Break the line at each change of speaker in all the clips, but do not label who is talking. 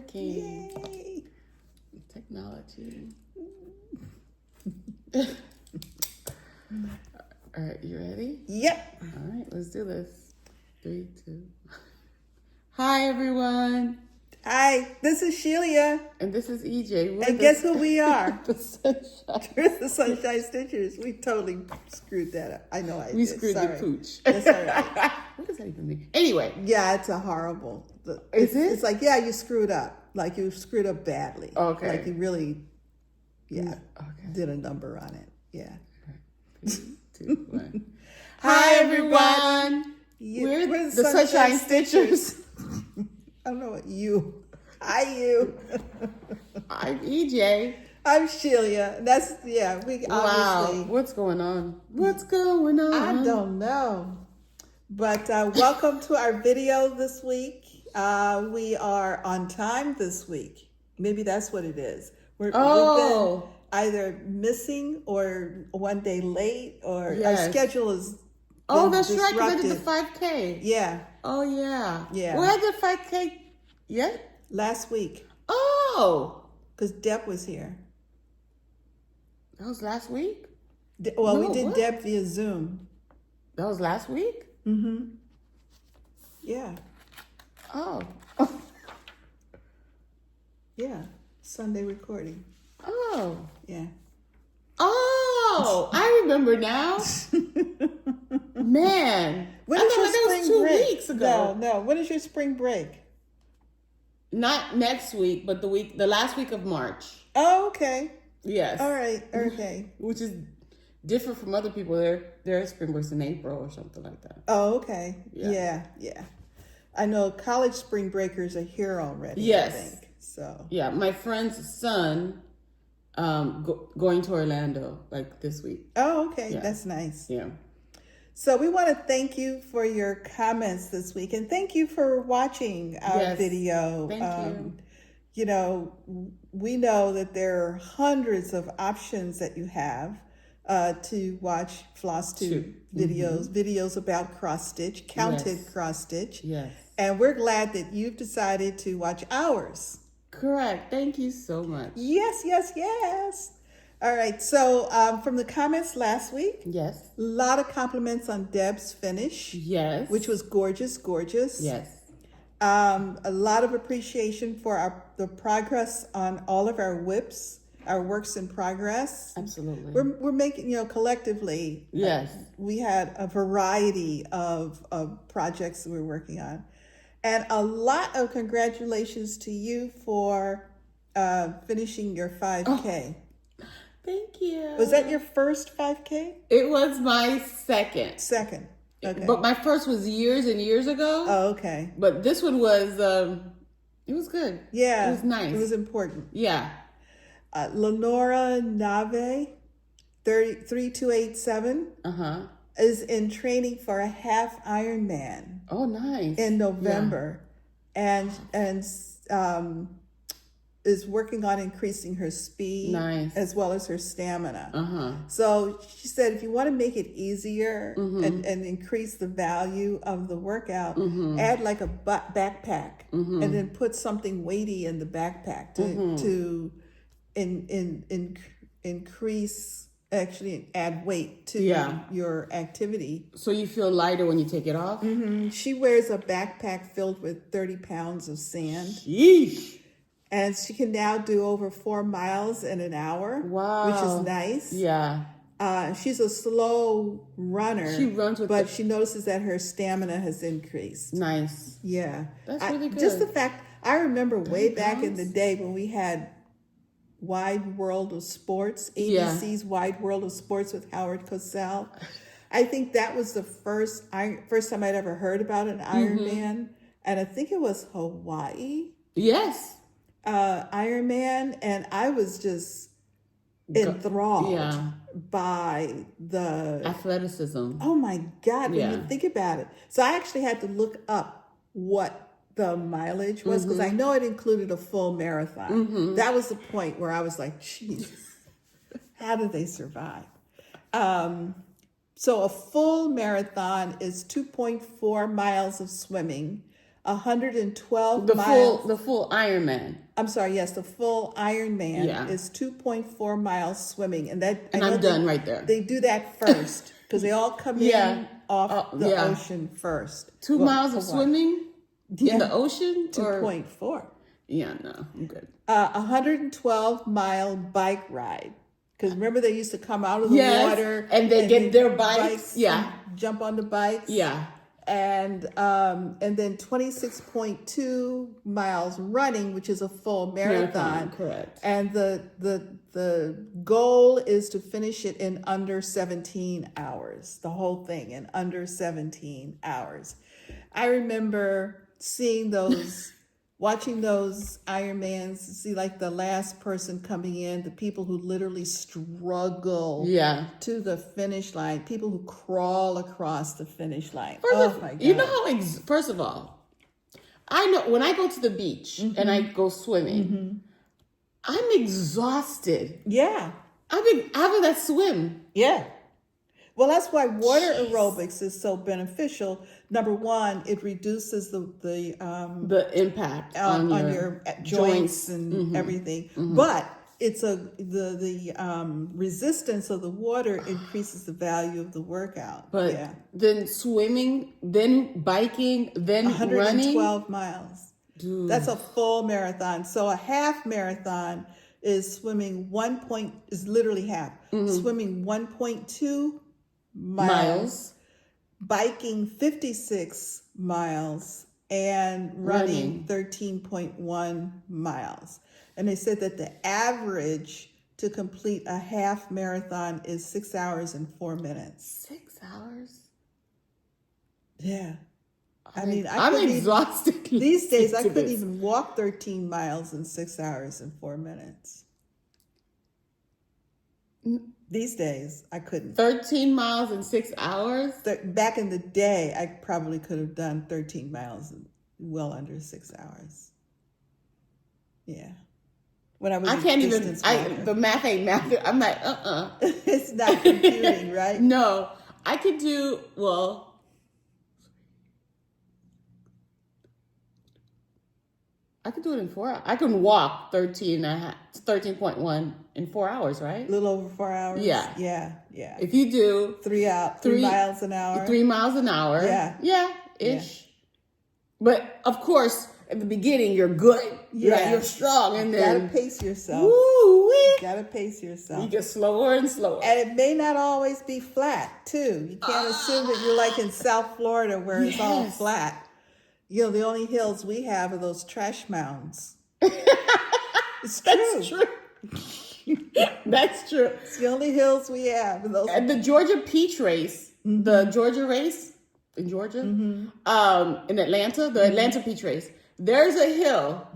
working.
Yay!
Technology. All right, you ready?
Yep.
All right, let's do this. 3, 2. Hi, everyone.
Hi, this is Shelia.
And this is EJ.
And guess who we are?
The Sunshine.
We're the Sunshine Stitchers. We totally screwed that up. I know I
We
did.
screwed
Sorry.
the pooch.
That's all right.
What does that even mean? Anyway.
Yeah, it's a horrible.
Is it?
It's like, yeah, you screwed up. Like you screwed up badly.
Okay.
Like you really,
Okay.
did a number on it. Yeah.
3, 2, 1. Hi, everyone. We're the Sunshine Stitchers.
I don't know what you. Hi, you.
I'm EJ.
I'm Shelia. That's, we obviously.
Wow. What's going on? What's going on?
I don't know. But welcome to our video this week. We are on time this week. Maybe that's what it is. We've been either missing or one day late, or our schedule is
that's
disrupted.
right, because I did the 5K.
Yeah.
Oh, yeah.
Yeah.
Well, I did 5K yet?
Last week.
Oh.
Because Deb was here.
That was last week?
We did
what?
Deb via Zoom.
That was last week?
Mm-hmm. Yeah.
Oh.
Yeah. Sunday recording.
Oh.
Yeah.
Oh, I remember now. Man.
When
I
is
thought
your
that was
spring
2
break?
weeks ago.
No. When is your spring break?
Not next week, but the last week of March.
Oh, okay.
Yes.
All right. Okay.
Which is different from other people. Their spring break's in April or something like that.
Oh, okay.
Yeah.
Yeah. I know college spring breakers are here already.
Yes.
I think so.
Yeah, my friend's son going to Orlando like this week.
Oh, okay.
Yeah.
That's nice.
Yeah.
So we want to thank you for your comments this week, and thank you for watching our video.
Thank you.
You know, we know that there are hundreds of options that you have to watch Flosstube videos about cross stitch, counted cross stitch.
Yes.
And we're glad that you've decided to watch ours.
Correct. Thank you so much.
Yes. All right. So from the comments last week,
Yes.
a lot of compliments on Deb's finish.
Yes.
Which was gorgeous.
Yes.
A lot of appreciation for the progress on all of our whips, our works in progress.
Absolutely.
We're making, collectively.
Yes.
We had a variety of projects that we're working on. And a lot of congratulations to you for finishing your 5K.
Oh, thank you.
Was that your first 5K?
It was my second.
Second. Okay.
But my first was years and years ago.
Oh, okay.
But this one was, it was good.
Yeah.
It was nice.
It was important.
Yeah.
Lenora Nave, 3287, is in training for a half Ironman.
Oh, nice.
In November, and is working on increasing her speed, as well as her stamina. So she said, if you want to make it easier and increase the value of the workout, add like a backpack, and then put something weighty in the backpack to increase. Actually, add weight to your activity.
So you feel lighter when you take it off?
She wears a backpack filled with 30 pounds of sand.
Yeesh.
And she can now do over 4 miles in an hour.
Wow.
Which is nice.
Yeah.
She's a slow runner.
She runs with
she notices that her stamina has increased.
Nice.
Yeah.
That's really good.
Just the fact, I remember way back in the day when we had Wide World of Sports, ABC's Wide World of Sports with Howard Cosell. I think that was the first time I'd ever heard about an Ironman, and I think it was Hawaii.
Yes.
Ironman, and I was just enthralled by the
athleticism.
Oh my God, when you think about it. So I actually had to look up what the mileage was, because I know it included a full marathon. That was the point where I was like, geez, how do they survive? So a full marathon is 2.4 miles of swimming, 112
The
miles.
the full Ironman.
I'm sorry, yes, the full Ironman is 2.4 miles swimming. And
I'm done right there.
They do that first because they all come in off the ocean first.
2 miles of swimming in the ocean?
2.4.
Yeah, no, I'm good.
112-mile bike ride. Because remember, they used to come out of the water
and they get their bikes. Yeah,
jump on the bikes.
Yeah,
and then 26.2 miles running, which is a full marathon.
Correct.
And the goal is to finish it in under 17 hours. The whole thing in under 17 hours. I remember seeing those. Watching those Ironmans, see like the last person coming in, the people who literally struggle to the finish line, people who crawl across the finish line. My God.
You know how, first of all, I know when I go to the beach and I go swimming, I'm exhausted.
Yeah.
I've been having that swim.
Yeah. Well, that's why water aerobics is so beneficial. Number one, it reduces the
impact
on your joints and everything. But it's the resistance of the water increases the value of the workout.
But then swimming, then biking, then
112
running.
miles.
Dude.
That's a full marathon. So a half marathon is swimming is literally half. Swimming 1.2 miles, biking 56 miles, and running 13.1 miles. And they said that the average to complete a half marathon is 6 hours and 4 minutes.
6 hours?
Yeah.
I'm exhausted.
These days, I couldn't even walk 13 miles in 6 hours and 4 minutes. These days, I couldn't.
13 miles in 6 hours?
Back in the day, I probably could have done 13 miles in well under 6 hours. Yeah. When I was
I can't even, the math ain't math. I'm like,
It's not computing, right?
No. I could do, I could do it in 4 hours. I can walk 13.1 in 4 hours, right?
A little over 4 hours.
Yeah.
Yeah. Yeah.
If you do
3 miles an hour.
3 miles an hour.
Yeah.
Yeah, ish. Yeah. But of course, at the beginning, you're good.
Yeah.
Right? You're strong. And then
you gotta pace yourself.
Woo-wee.
You gotta pace yourself.
You get slower and slower.
And it may not always be flat, too. You can't assume that you're like in South Florida where it's all flat. You know, the only hills we have are those trash mounds. It's true.
That's true. That's true.
It's the only hills we have.
And the Georgia Peach Race, the Georgia race in Georgia, in Atlanta, the Atlanta Peach Race, there's a hill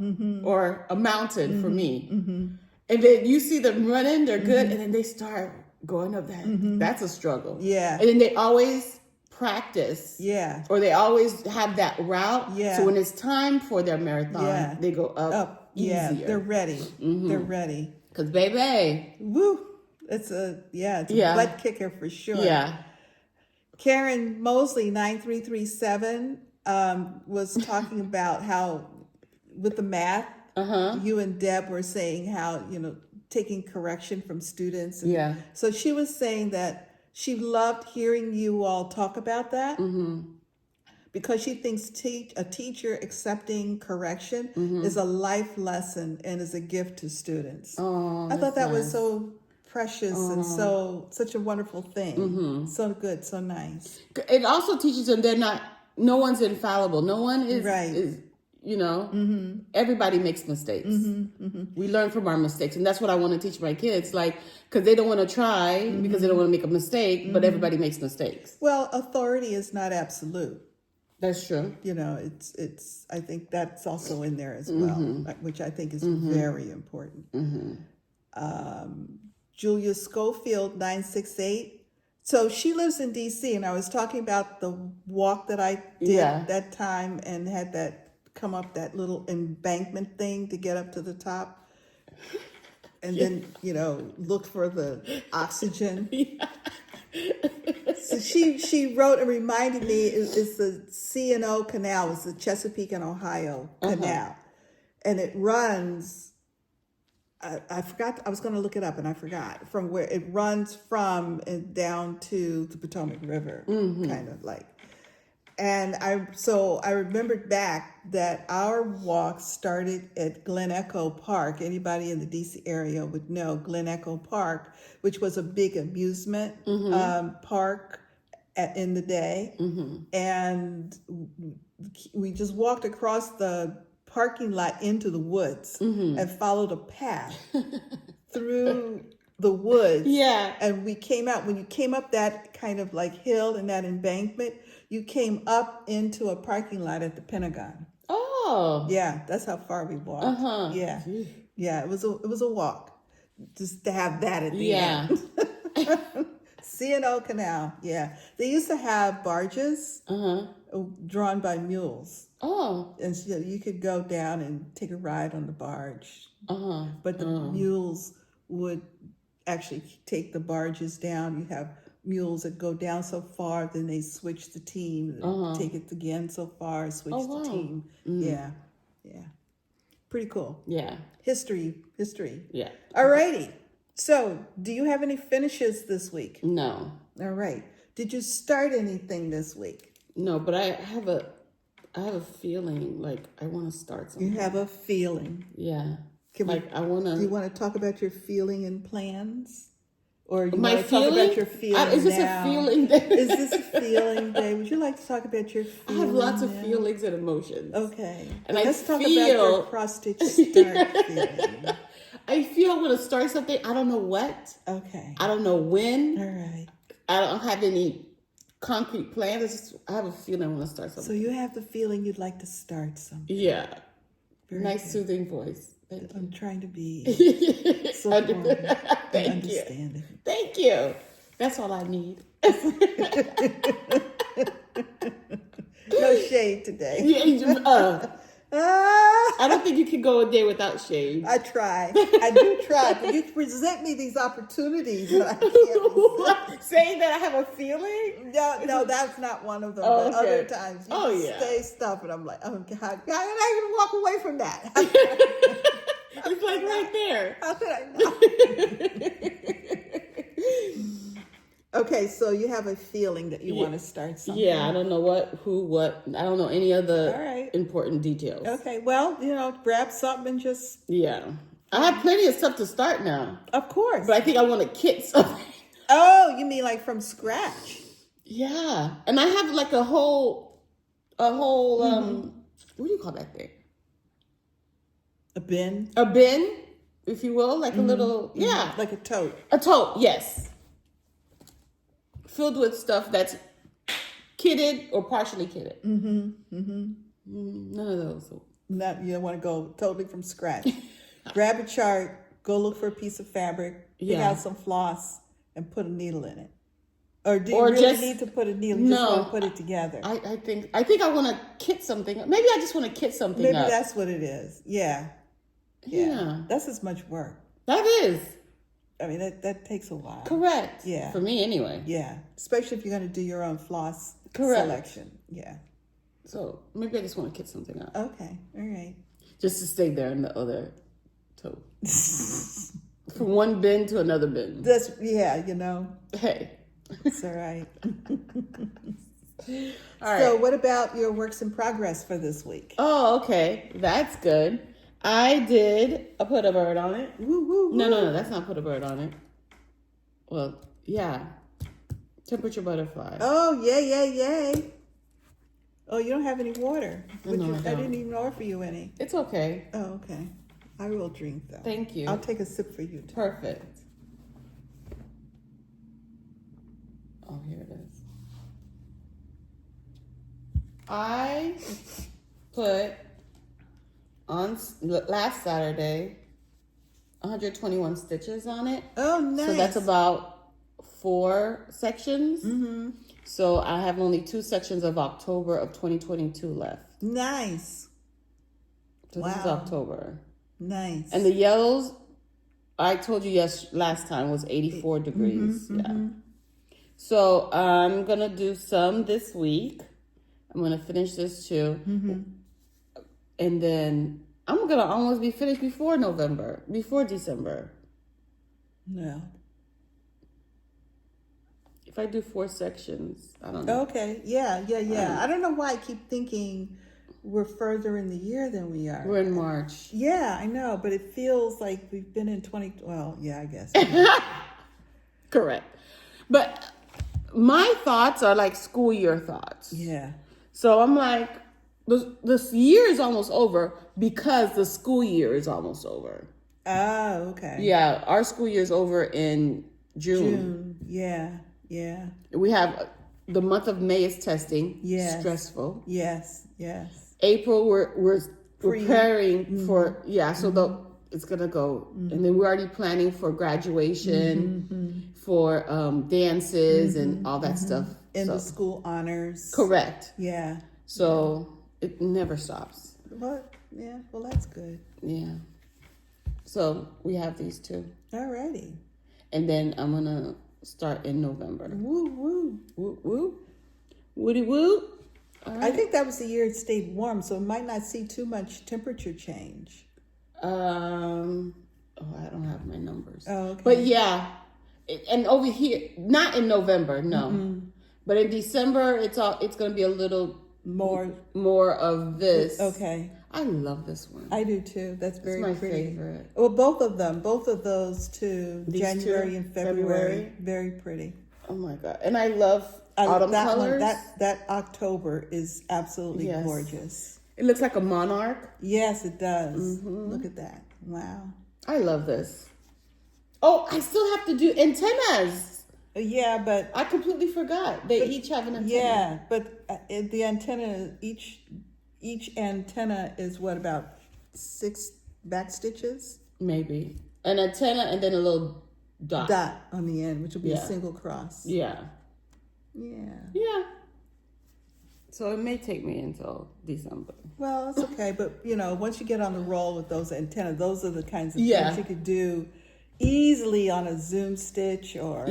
or a mountain for me. And then you see them running, they're good, and then they start going up that. That's a struggle.
Yeah.
And then they always practice.
Yeah.
Or they always have that route.
Yeah.
So when it's time for their marathon, they go up easier.
Yeah, they're ready. They're ready.
Because, baby.
Woo. It's a butt kicker for sure.
Yeah.
Karen Mosley, 9337, was talking about how with the math, you and Deb were saying how, taking correction from students. And so she was saying that she loved hearing you all talk about that because she thinks a teacher accepting correction is a life lesson and is a gift to students.
Oh,
I thought that was so precious and such a wonderful thing. So good, so nice.
It also teaches them no one's infallible. No one is, everybody makes mistakes. We learn from our mistakes. And that's what I want to teach my kids, because they don't want to try, because they don't want to make a mistake, but everybody makes mistakes.
Well, authority is not absolute.
That's true.
It's. I think that's also in there as well, which I think is very important. Julia Schofield, 968. So she lives in D.C., and I was talking about the walk that I did that time and had come up that little embankment thing to get up to the top. And then, look for the oxygen. So she wrote and reminded me it's the C&O Canal. It's the Chesapeake and Ohio Canal, and it runs. I forgot. I was going to look it up, and I forgot from where it runs from and down to the Potomac River, kind of like. And I remembered back that our walk started at Glen Echo Park. Anybody in the DC area would know Glen Echo Park, which was a big amusement park in the day. And we just walked across the parking lot into the woods and followed a path through the woods. Yeah. And we came out, when you came up that kind of like hill and that embankment, you came up into a parking lot at the Pentagon. Oh. Yeah, that's how far we walked. Yeah. Yeah, it was a walk. Just to have that at the end. C&O Canal, yeah. They used to have barges drawn by mules. Oh. And so you could go down and take a ride on the barge. But the mules would actually take the barges down. You have mules that go down so far, then they switch the team, take it again so far, switch the team. Yeah. Pretty cool. Yeah. History. Yeah. Alrighty. So, do you have any finishes this week? No. All right. Did you start anything this week?
No, but I have a feeling like I want to start something.
You have a feeling.
Yeah.
Do you want to talk about your feeling and plans? Or you want to talk about your feeling
Is this
now?
A feeling day?
Is this a feeling day? Would you like to talk about your feeling?
I have lots of feelings and emotions.
Okay.
And
let's talk about your cross-stitch start feeling.
I feel I want to start something. I don't know what. Okay. I don't know when.
All right.
I don't have any concrete plans. I have a feeling I want to start something.
So you have the feeling you'd like to start something.
Yeah. Nice, soothing voice.
I'm trying to be supportive and understanding.
Thank you. That's all I need.
No shade today.
I don't think you can go a day without shade.
I try. I do try. But you present me these opportunities that I can't resist.
Saying that I have a feeling?
No, that's not one of them. But other times you say stuff and I'm like, oh God, how can I even walk away from that?
It's like right there.
How could I not? Okay, so you have a feeling that you want to start something.
Yeah, I don't know what. I don't know any of the important details.
Okay, well, grab something and just...
Yeah. I have plenty of stuff to start now.
Of course.
But I think I want to kit something.
Oh, you mean like from scratch?
Yeah. And I have like a whole, what do you call that thing?
A bin?
A bin, if you will, like a little,
like a tote.
A tote, yes. Filled with stuff that's kitted or partially kitted. None of those.
You don't want to go totally from scratch. Grab a chart, go look for a piece of fabric, pick out some floss, and put a needle in it. Or do you really need to put a needle? You just want to put it together.
I think I want to kit something. Maybe I just want to kit something
Maybe
up.
That's what it is. Yeah. That's as much work.
That is.
I mean, that takes a while.
Correct.
Yeah.
For me, anyway.
Yeah. Especially if you're going to do your own floss selection. Yeah.
So maybe I just want to kit something up.
Okay. All right.
Just to stay there in the other tote. From one bin to another bin.
Hey. It's all right.
All right.
So what about your works in progress for this week?
Oh, okay. That's good. I put a bird on it.
Woo, woo, woo.
No, that's not put a bird on it. Well, yeah. Temperature butterfly.
Oh, yay. Oh, you don't have any water.
No,
I didn't even offer you any.
It's okay.
Oh, okay. I will drink, though.
Thank you.
I'll take a sip for you, too.
Perfect. Oh, here it is. I put on last Saturday 121 stitches on it.
Oh, nice.
So that's about 4 sections. Mm-hmm. So I have only 2 sections of October of 2022 left.
Nice.
So this is October.
Nice.
And the yellows, I told you last time, was 84 degrees. Yeah. So I'm going to do some this week. I'm going to finish this too. And then I'm going to almost be finished before December.
No.
If I do 4 sections, I don't know.
Okay. Yeah. I don't know why I keep thinking we're further in the year than we are.
We're in March.
Yeah, I know, but it feels like we've been in well, yeah, I guess.
Correct. But my thoughts are like school year thoughts.
Yeah.
So I'm like, this year is almost over because the school year is almost over.
Oh, okay.
Yeah, our school year is over in June.
Yeah.
We have the month of May is testing.
Yes.
Stressful.
Yes.
April, we're preparing for, so it's going to go. And then we're already planning for graduation, for dances and all that stuff.
And the school honors.
Correct.
Yeah.
So it never stops.
Well, yeah. Well, that's good.
Yeah. So we have these 2.
Alrighty.
And then I'm going to start in November.
Woo, woo.
Woo, woo. Woody, woo. All right.
I think that was the year it stayed warm, so it might not see too much temperature change.
I don't have my numbers.
Oh, okay.
But yeah, and over here, not in November, no. But in December, it's going to be a little more of this.
Okay.
I love this one.
I do too. That's very
my
pretty.
favorite.
Well, both of those two,
These
January
2?
and February, very pretty.
Oh my God. And I love autumn
that
colors.
One, that October is absolutely gorgeous.
It looks like a monarch.
Yes, it does. Look at that. Wow.
I love this. Oh, I still have to do antennas.
Yeah, but
I completely forgot. They each have an antenna.
Yeah, but the antenna, each antenna is what, about 6 back stitches?
Maybe. An antenna and then a little dot
on the end, which will be a single cross.
Yeah. So it may take me until December.
Well, it's okay, but once you get on the roll with those antennas, those are the kinds of things you could do easily on a Zoom stitch or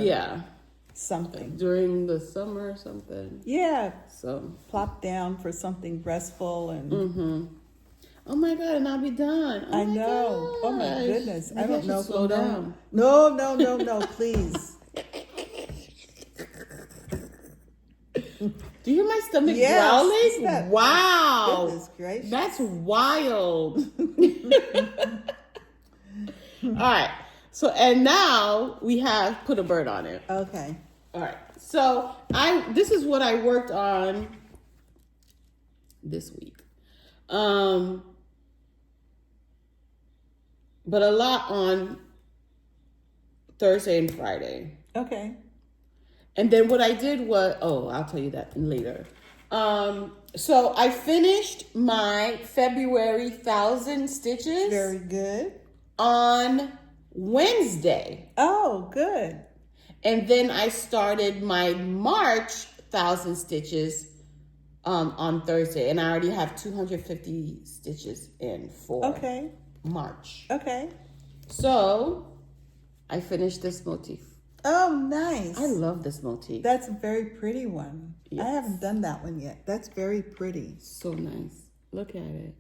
something
during the summer or something.
Yeah.
So
plop down for something restful and.
Oh my God, and I'll be done.
I know. Oh my goodness.
Maybe I don't know. Slow down.
No, please.
Do you hear my stomach growling? Wow.
Goodness gracious.
That's wild. All right. So, and now we have put a bird on it.
Okay.
All right. So this is what I worked on this week. But a lot on Thursday and Friday.
Okay.
And then what I did was, I'll tell you that later. So I finished my February 1,000 stitches.
Very good.
On Wednesday.
Oh, good.
And then I started my March 1,000 stitches on Thursday. And I already have 250 stitches in for March.
Okay.
So I finished this motif.
Oh, nice.
I love this motif.
That's a very pretty one.
Yes.
I haven't done that one yet. That's very pretty.
So nice. Look at it.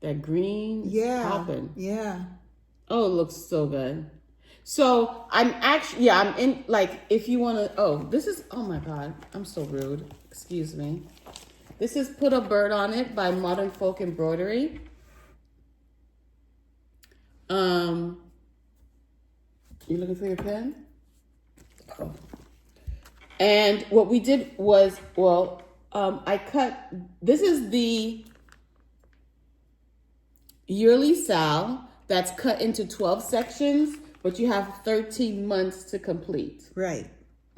That green is popping.
Yeah.
Oh, it looks so good. So I'm actually, I'm in, like, if you want to, this is, oh my God, I'm so rude. Excuse me. This is Put a Bird on It by Modern Folk Embroidery. You looking for your pen? Oh. And what we did was, I cut, this is the yearly sal that's cut into 12 sections, but you have 13 months to complete.
Right.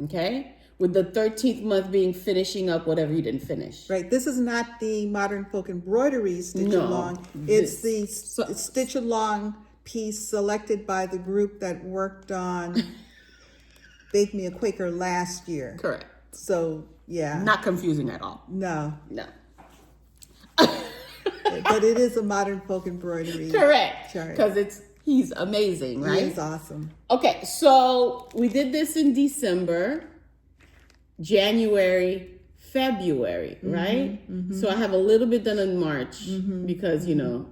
Okay? With the 13th month being finishing up whatever you didn't finish.
Right. This is not the Modern Folk Embroidery Stitch Along. It's the Stitch Along piece selected by the group that worked on Bake Me a Quaker last year.
Correct.
So, yeah.
Not confusing at all.
No.
But
it is a Modern Folk Embroidery.
Correct. Because he's amazing, right?
He is awesome.
Okay, so we did this in December. January, February, right? So I have a little bit done in March because, you know,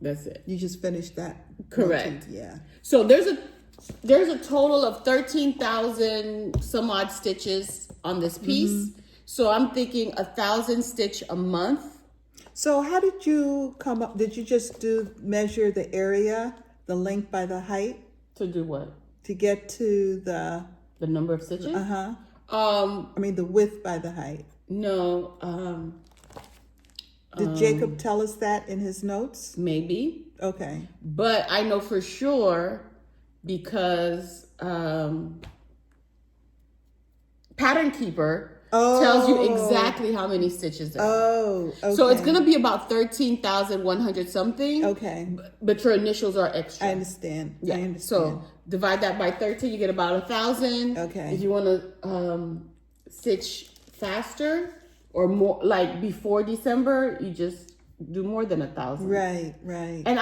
that's it.
You just finished that.
Correct.
Motif, yeah.
So there's a total of 13,000 some odd stitches on this piece. So I'm thinking 1,000 stitch a month.
So how did you come up? Did you just measure the area, the length by the height?
To do what?
To get to the
number of stitches?
I mean the width by the height.
No.
Did Jacob tell us that in his notes?
Maybe.
Okay.
But I know for sure because Pattern Keeper tells you exactly how many stitches there are.
Oh, okay.
So it's going to be about 13,100 something.
Okay.
But your initials are extra.
I understand.
Yeah.
I understand.
So divide that by 13, you get about 1,000.
Okay.
If you want to stitch faster or more, like before December, you just do more than 1,000.
Right, right.
And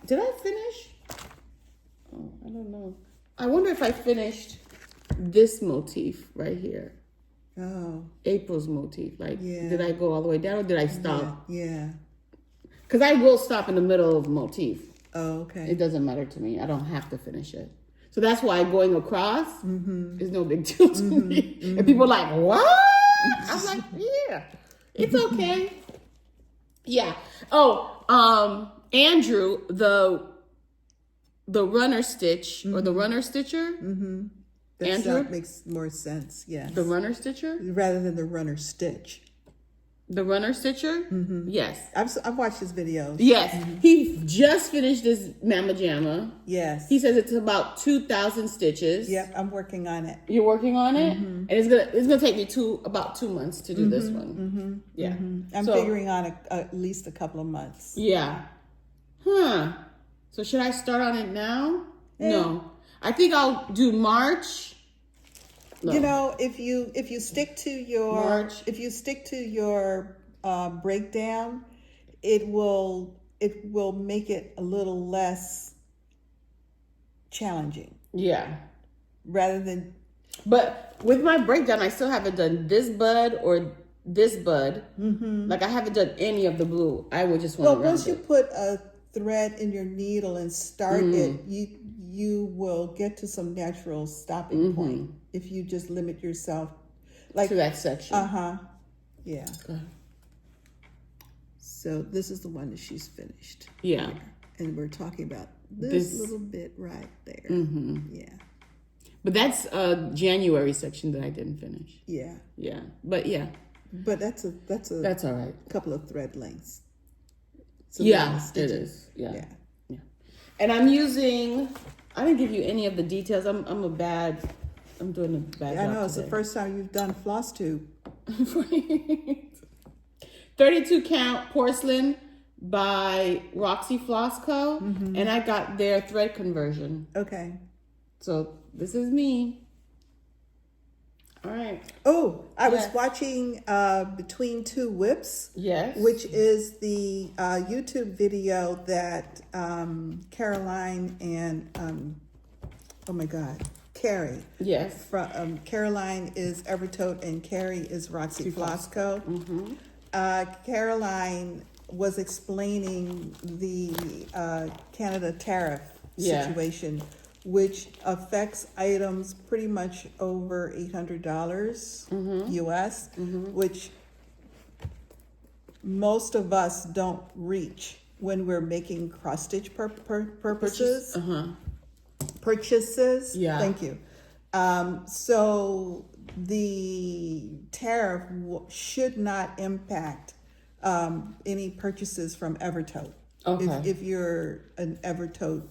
did I finish? Oh, I don't know. I wonder if I finished this motif right here.
Oh.
April's motif. Like,
Yeah.
did I go all the way down or did I stop?
Yeah.
Because I will stop in the middle of motif.
Oh, okay.
It doesn't matter to me. I don't have to finish it. So that's why going across is no big deal to me. And people are like, what? I'm like, yeah, it's okay. Yeah. Oh, Andrew, the runner stitch or the runner stitcher.
That makes more sense. Yes.
The runner stitcher
rather than the runner stitch.
The runner stitcher. Yes.
I've watched his videos.
Yes. He just finished this Mama Jamma.
Yes.
He says it's about 2,000 stitches.
Yep, I'm working on it.
You're working on it, and it's gonna take me about 2 months to do this one. Yeah.
I'm figuring on at least a couple of months.
Yeah. Huh. So should I start on it now? No. I think I'll do March. No.
You know, if you stick to your
March.
If you stick to your breakdown, it will make it a little less challenging.
Yeah.
Rather than.
But with my breakdown, I still haven't done this bud or this bud. Like I haven't done any of the blue. I would just want to.
Well, once you put a thread in your needle and start it, you will get to some natural stopping point if you just limit yourself like
to that section.
Yeah.
Okay.
So this is the one that she's finished.
Yeah.
Here. And we're talking about this little bit right there. Yeah.
But that's a January section that I didn't finish.
Yeah.
Yeah. But yeah.
But that's
all right.
Couple of thread lengths. So
yeah, it is. Yeah. And I'm using. I didn't give you any of the details. I'm doing a bad job.
I know it's
today.
the first time you've done Flosstube.
32 count porcelain by Roxy Floss Co. And I got their thread conversion.
Okay.
So this is me. All right.
Oh, I was watching Between Two Whips.
Yes.
Which is the YouTube video that Caroline and Carrie.
Yes.
From Caroline is Evertote and Carrie is Roxy Floss Co. Caroline was explaining the Canada tariff situation, which affects items pretty much over $800 US, which most of us don't reach when we're making cross stitch purchases. Purchases.
Yeah.
Thank you. So the tariff should not impact any purchases from Evertote.
Okay.
If you're an Evertote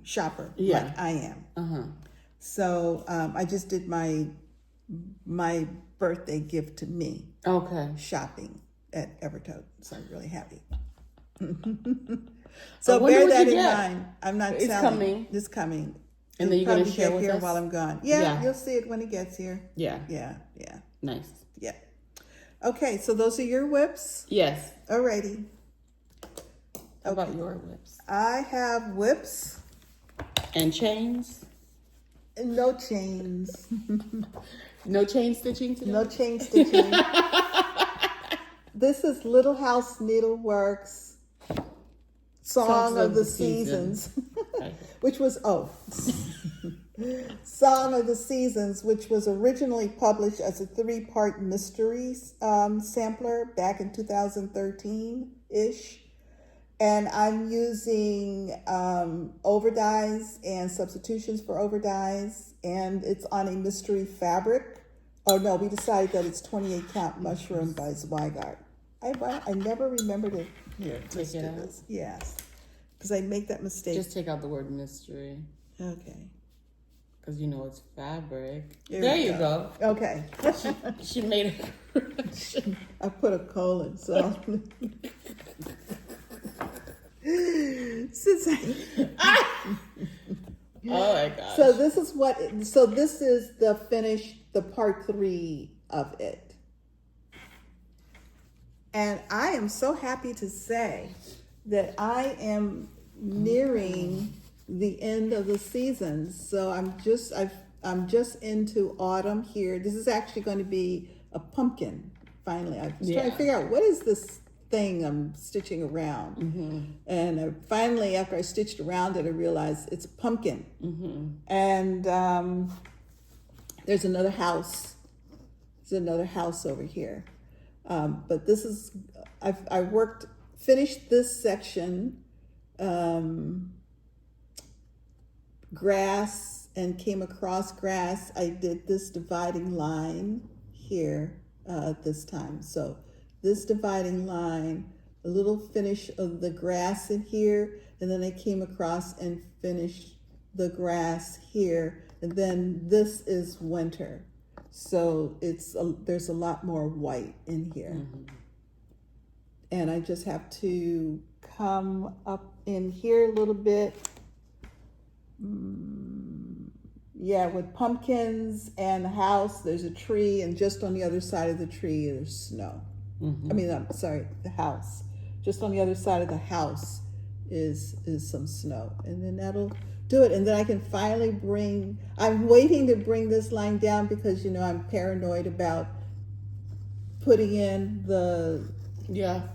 shopper like I am. So I just did my birthday gift to me.
Okay.
Shopping at Evertote. So I'm really happy. So bear that in mind. I'm not telling.
Coming.
It's coming.
And then you're going to share
get
with
here
us?
while I'm gone. Yeah, you'll see it when it gets here.
Yeah.
Yeah.
Nice.
Yeah. Okay, so those are your whips?
Yes.
Alrighty.
How about your whips?
I have whips.
And chains?
No chains.
No chain stitching today?
No chain stitching. This is Little House Needleworks Song of the Seasons, which was, Song of the Seasons, which was originally published as a 3-part mystery sampler back in 2013-ish. And I'm using overdyes and substitutions for overdyes, and it's on a mystery fabric. Oh no, we decided that it's 28 count mushroom by Zweigart. I never remembered it.
Here, take it out.
Yes, because I make that mistake.
Just take out the word mystery.
Okay.
Because you know it's fabric.
There you go. Okay.
She made a correction.
I put a colon, so. Since
Oh my gosh.
So this is the part 3 of it. And I am so happy to say that I am nearing the end of the season. So I'm just into autumn here. This is actually going to be a pumpkin. Finally, I was trying to figure out what is this thing I'm stitching around, and finally, after I stitched around it, I realized it's a pumpkin. And there's another house. There's another house over here, but this is finished this section, grass, and came across grass. I did this dividing line here this time, so. This dividing line, a little finish of the grass in here, and then I came across and finished the grass here, and then this is winter. So there's a lot more white in here. And I just have to come up in here a little bit. With pumpkins and a house, there's a tree, and just on the other side of the tree, there's snow. The house. Just on the other side of the house is some snow. And then that'll do it. And then I can finally I'm waiting to bring this line down because, I'm paranoid about putting in the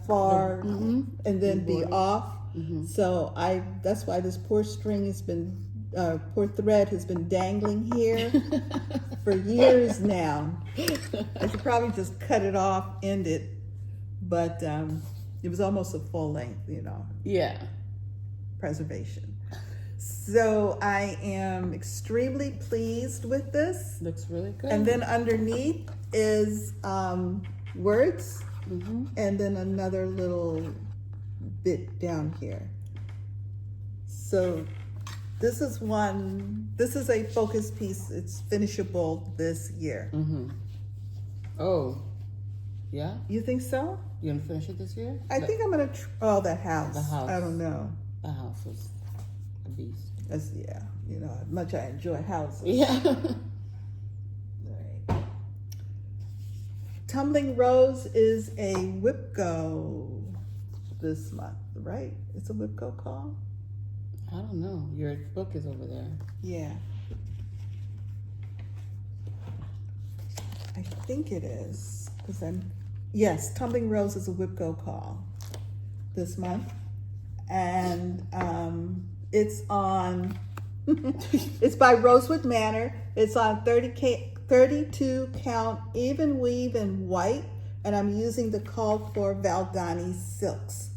far and then be off. So that's why this poor string poor thread has been dangling here for years now. I should probably just cut it off, end it, but it was almost a full length, preservation. So I am extremely pleased with this.
Looks really good.
And then underneath is words, and then another little bit down here. So this is a focus piece. It's finishable this year.
Oh, yeah?
You think so?
You gonna finish it this year?
I think I'm gonna, that house.
The house.
I don't know.
The house was a beast.
That's, how much I enjoy houses.
Yeah.
Right. Tumbling Rose is a WIPCO this month, right? It's a WIPCO call?
I don't know. Your book is over there.
Yeah. I think it is. Yes, Tumbling Rose is a WIPCO call this month. And it's on, it's by Rosewood Manor. It's on 32 count even weave in white. And I'm using the called for Valdani silks.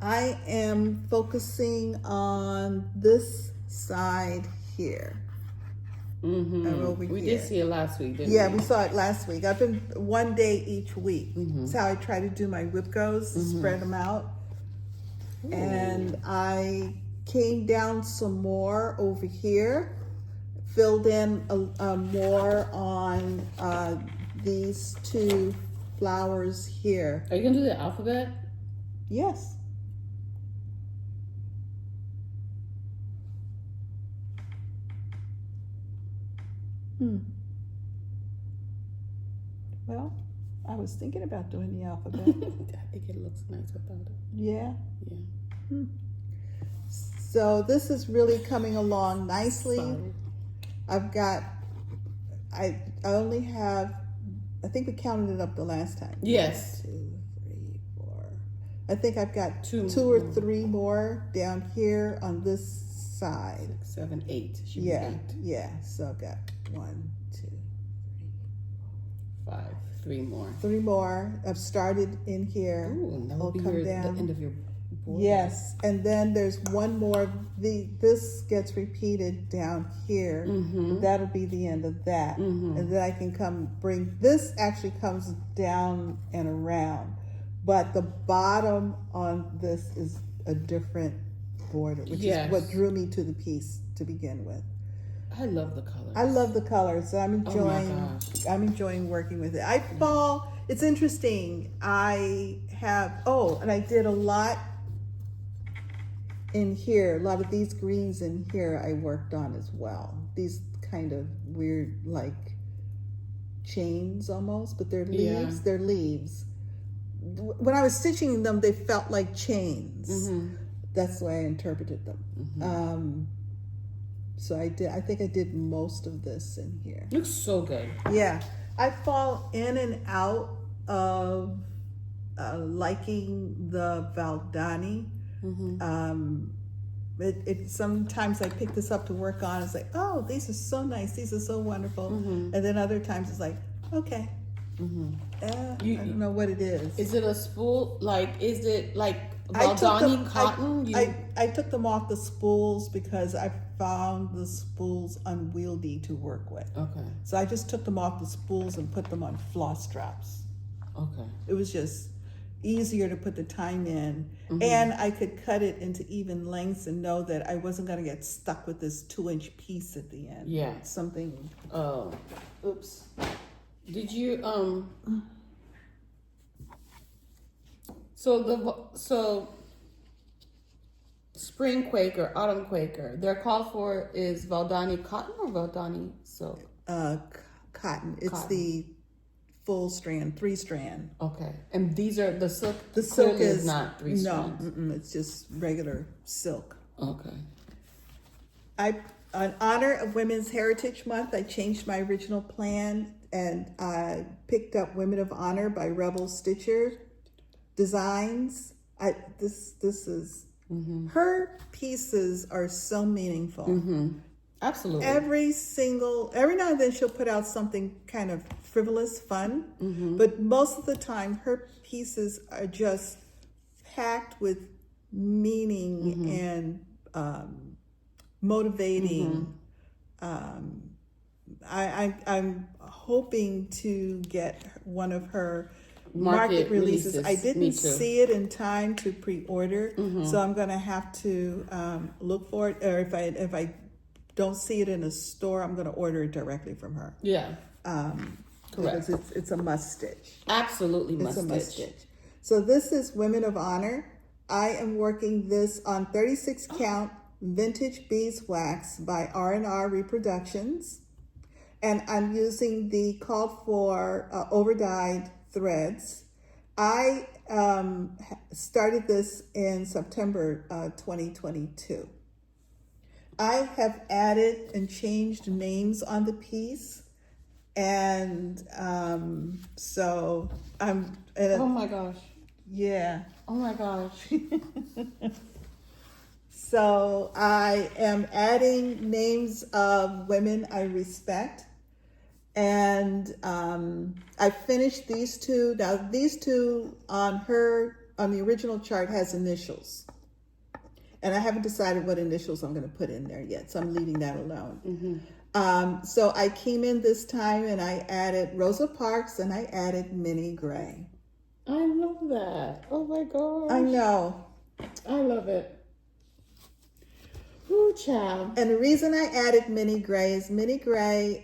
I am focusing on this side here. Over
we
here.
did see it last week, didn't we?
Yeah, we saw it last week. I've been one day each week. That's how I try to do my WIPCOs, spread them out. Ooh. And I came down some more over here, filled in more on these two flowers here.
Are you gonna do the alphabet?
Yes. Well, I was thinking about doing the alphabet.
I think it looks nice without it.
Yeah?
Yeah.
So this is really coming along nicely. I only have, I think we counted it up the last time.
Yes.
1, 2, 3, 4. I think I've got two
more.
or three more down here on this side.
6, 7, 8. Should
Yeah,
be 8.
yeah. So I've got 1, 2,
5. 3 more.
3 more. I've started in here.
Ooh, and that will be
come
the
down.
end of your border.
Yes, and then there's one more. This gets repeated down here. That'll be the end of that, and then I can bring this. Actually, comes down and around, but the bottom on this is a different border, which is what drew me to the piece to begin with.
I love the colors.
I love the colors, so I'm enjoying.
Oh my gosh.
I'm enjoying working with it. I fall. It's interesting. I have. Oh, and I did a lot in here. A lot of these greens in here I worked on as well. These kind of weird, like chains almost, but they're leaves.
Yeah.
They're leaves. When I was stitching them, they felt like chains. That's the way I interpreted them. So I think I did most of this in here.
Looks so good.
Yeah, I fall in and out of liking the Valdani. It sometimes I pick this up to work on. It's like, oh, these are so nice. These are so wonderful. And then other times it's like, okay. I don't know what it is.
Is it a spool? Is it like Valdani cotton?
I took them off the spools because I found the spools unwieldy to work with. Okay. So I just took them off the spools and put them on floss straps. Okay. It was just easier to put the time in, and I could cut it into even lengths and know that I wasn't going to get stuck with this 2-inch piece at the end. Yeah. Something. Oh. Oops.
Did you So spring Quaker, autumn Quaker, their call for is Valdani cotton or Valdani silk?
Cotton. It's the full strand, 3-strand.
Okay. And these are the silk.
The silk is
not 3 strands.
No, it's just regular silk.
Okay.
In honor of Women's Heritage Month, I changed my original plan and I picked up Women of Honor by Rebel Stitcher Designs. This is her pieces are so meaningful. Absolutely. Every now and then she'll put out something kind of frivolous, fun, but most of the time her pieces are just packed with meaning and motivating. I'm hoping to get one of her market releases. I didn't see it in time to pre-order, so I'm going to have to look for it. Or if I don't see it in a store, I'm going to order it directly from her. Yeah. Correct. Because it's a must stitch.
Absolutely must stitch.
It's a must stitch. So this is Women of Honor. I am working this on 36 count vintage beeswax by R&R Reproductions. And I'm using the called for over-dyed threads. I started this in September 2022. I have added and changed names on the piece, and so I'm.
Oh my gosh!
Yeah.
Oh my gosh!
So I am adding names of women I respect. And I finished these two. Now these two on the original chart has initials. And I haven't decided what initials I'm going to put in there yet. So I'm leaving that alone. So I came in this time and I added Rosa Parks and I added Minnie Gray.
I love that. Oh my gosh.
I know.
I love it. Ooh, child.
And the reason I added Minnie Gray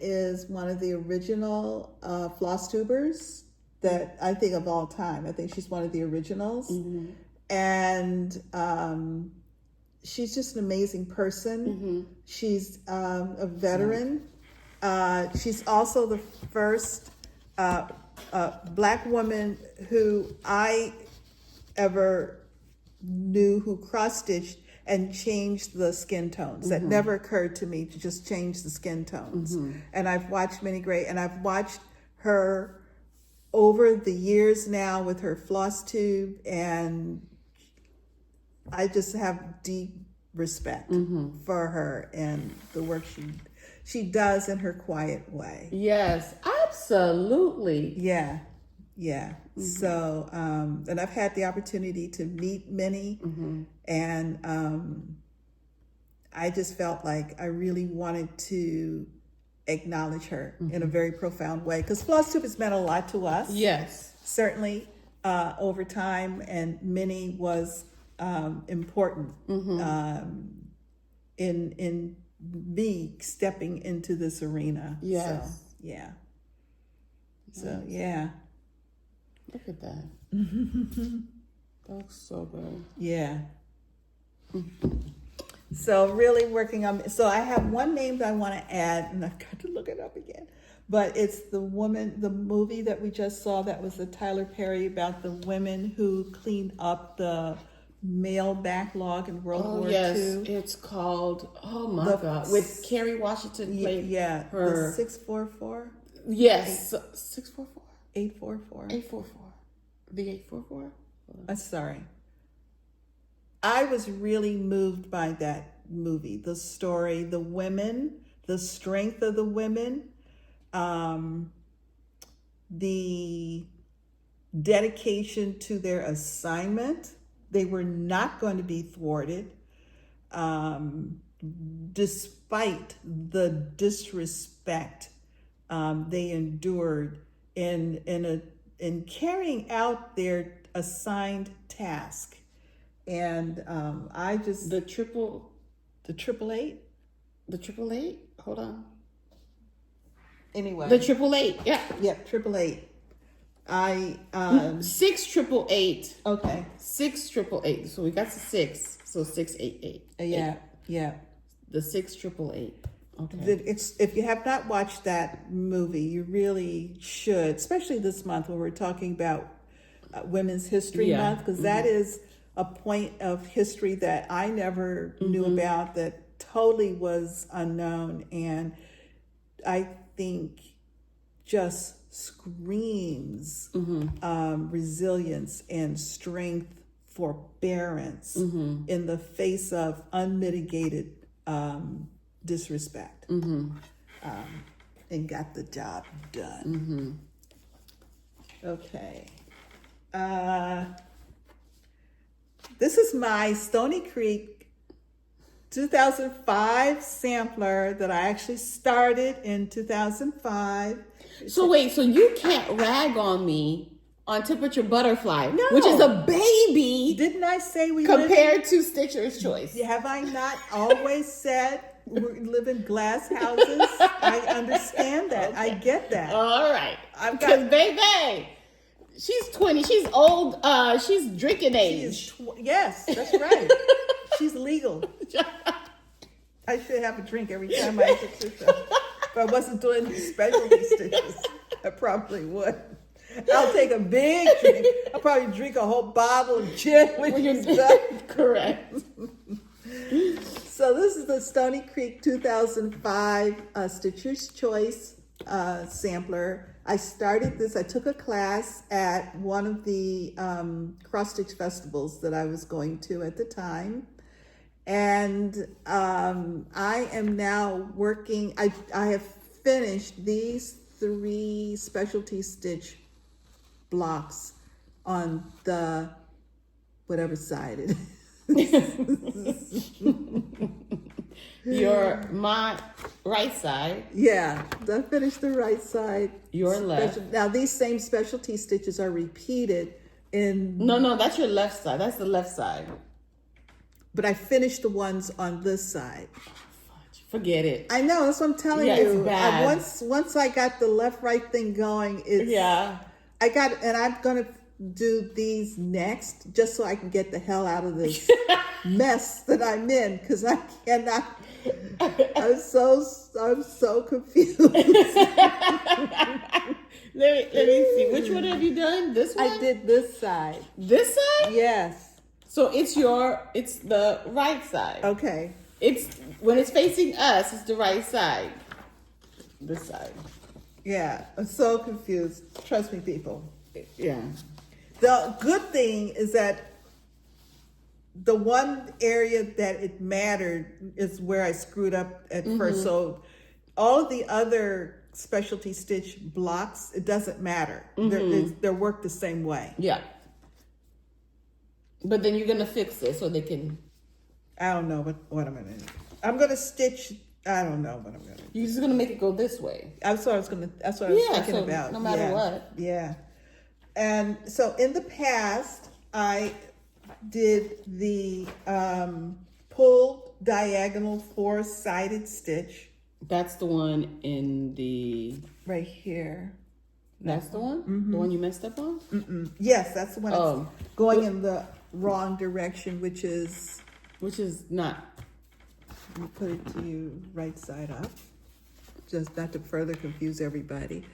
is one of the original Flosstubers that I think of all time. I think she's one of the originals. And she's just an amazing person. She's a veteran. She's also the first Black woman who I ever knew who cross-stitched and change the skin tones. That never occurred to me, to just change the skin tones. And I've watched many great, and I've watched her over the years now with her Flosstube, and I just have deep respect for her and the work she does in her quiet way.
Yes, absolutely.
Yeah. So, and I've had the opportunity to meet many, and I just felt like I really wanted to acknowledge her in a very profound way, because Flosstube has meant a lot to us.
Yes.
Certainly, over time, and Minnie was important in me stepping into this arena.
Yes.
So, yeah. So, yeah.
Look at that. That looks so good.
Yeah. So really working on, so I have one name that I want to add, and I've got to look it up again, but it's the movie that we just saw, that was the Tyler Perry, about the women who cleaned up the mail backlog in World War
yes.
II.
It's called, oh my God, with Kerry Washington played her.
The 644?
Yes. 644?
844?
844. The 844?
I'm sorry. I was really moved by that movie, the story, the women, the strength of the women, the dedication to their assignment. They were not going to be thwarted, despite the disrespect they endured in carrying out their assigned task. And I just
the triple
eight.
Hold on.
Anyway,
the 888. Yeah.
Yep, 888. I
6888.
Okay.
6888. So we got the 6. So 688.
Yeah.
The 6888. Okay.
It's, if you have not watched that movie, you really should, especially this month when we're talking about Women's History Month, because that is a point of history that I never knew about, that totally was unknown, and I think just screams resilience and strength, forbearance in the face of unmitigated disrespect, and got the job done. Okay. This is my Stony Creek 2005 sampler that I actually started in 2005.
So wait, so you can't rag on me on Temperature Butterfly,
No.
which is a baby.
Didn't I say we
compared to Stitcher's Choice?
Have I not always said we live in glass houses? I understand that. Okay. I get that.
All right. Because baby, she's 20. She's old. She's drinking age.
Yes, that's right. She's legal. I should have a drink every time I get to show. If I wasn't doing these specialty stitches, I probably would. I'll take a big drink. I'll probably drink a whole bottle of gin when you're done.
Correct.
So this is the Stony Creek 2005 Stitcher's Choice sampler. I started this, I took a class at one of the cross-stitch festivals that I was going to at the time. And I am now working, I have finished these 3 specialty stitch blocks on the, whatever side it is.
My right side.
Yeah, I finished the right side.
Your left.
Now these same specialty stitches are repeated in...
No, that's your left side. That's the left side.
But I finished the ones on this side.
Forget it.
I know, that's what I'm telling you.
It's bad.
Once I got the left-right thing going, it's...
Yeah.
and I'm going to do these next just so I can get the hell out of this mess that I'm in, because I cannot... I'm so confused.
Let me see. Which one have you done? This one?
I did this side.
This side?
Yes.
So it's the right side.
Okay.
When it's facing us, it's the right side. This side.
Yeah, I'm so confused. Trust me, people.
Yeah.
The good thing is that the one area that it mattered is where I screwed up at first. So all of the other specialty stitch blocks, it doesn't matter. They're worked the same way.
Yeah. But then you're going to fix it so they can...
I don't know what I'm going to do. I'm going to stitch... I don't know what I'm going to do.
You're just going to make it go this way.
That's what I was thinking about.
No matter what.
Yeah. And so in the past, I did the pulled diagonal 4-sided stitch.
That's the one in the...
Right here.
That's the one? Mm-hmm. The one you messed up on?
Yes, that's the one that's going in the wrong direction, which is
not...
Let me put it to you right side up, just not to further confuse everybody,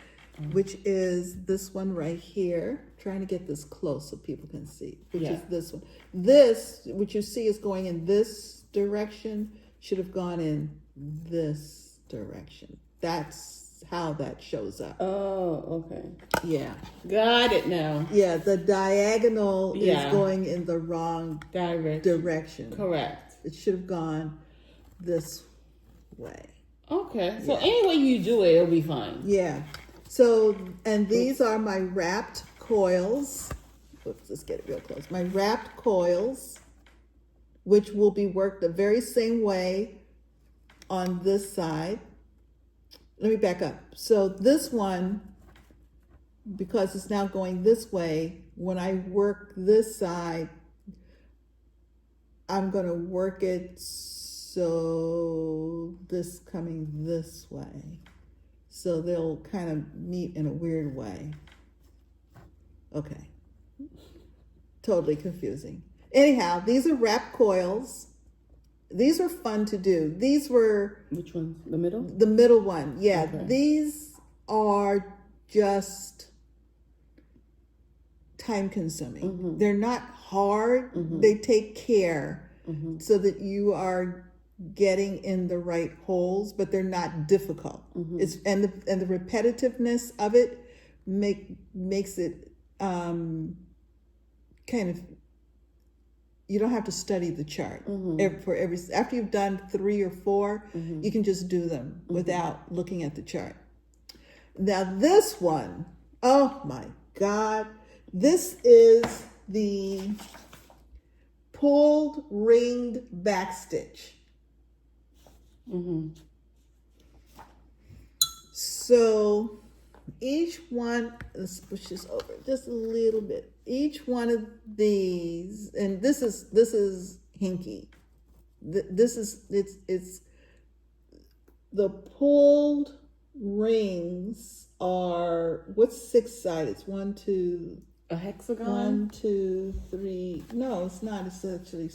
which is this one right here. Trying to get this close so people can see, which is this one. This, which you see is going in this direction, should have gone in this direction. That's how that shows up.
Oh, okay.
Yeah.
Got it now.
Yeah, the diagonal is going in the wrong direction.
Correct.
It should have gone this way.
Okay. So any way you do it, it'll be fine.
Yeah. So, and these are my wrapped coils. Let's get it real close. My wrapped coils, which will be worked the very same way on this side. Let me back up. So this one, because it's now going this way, when I work this side, I'm going to work it so this coming this way. So they'll kind of meet in a weird way. Okay. Totally confusing. Anyhow, these are wrap coils. These are fun to do. These were...
Which one? The middle?
The middle one, yeah.
Okay.
These are just time consuming. They're not hard. They take care so that you are getting in the right holes, but they're not difficult. It's and the repetitiveness of it makes it kind of, you don't have to study the chart after you've done 3 or 4, you can just do them without looking at the chart. Now this one, oh my God, this is the pulled ringed backstitch. So each one, let's push this over just a little bit. Each one of these, and this is hinky. It's the pulled rings are, what's 6-sided? It's 1, 2.
A hexagon?
1, 2, 3. No, it's not. It's actually,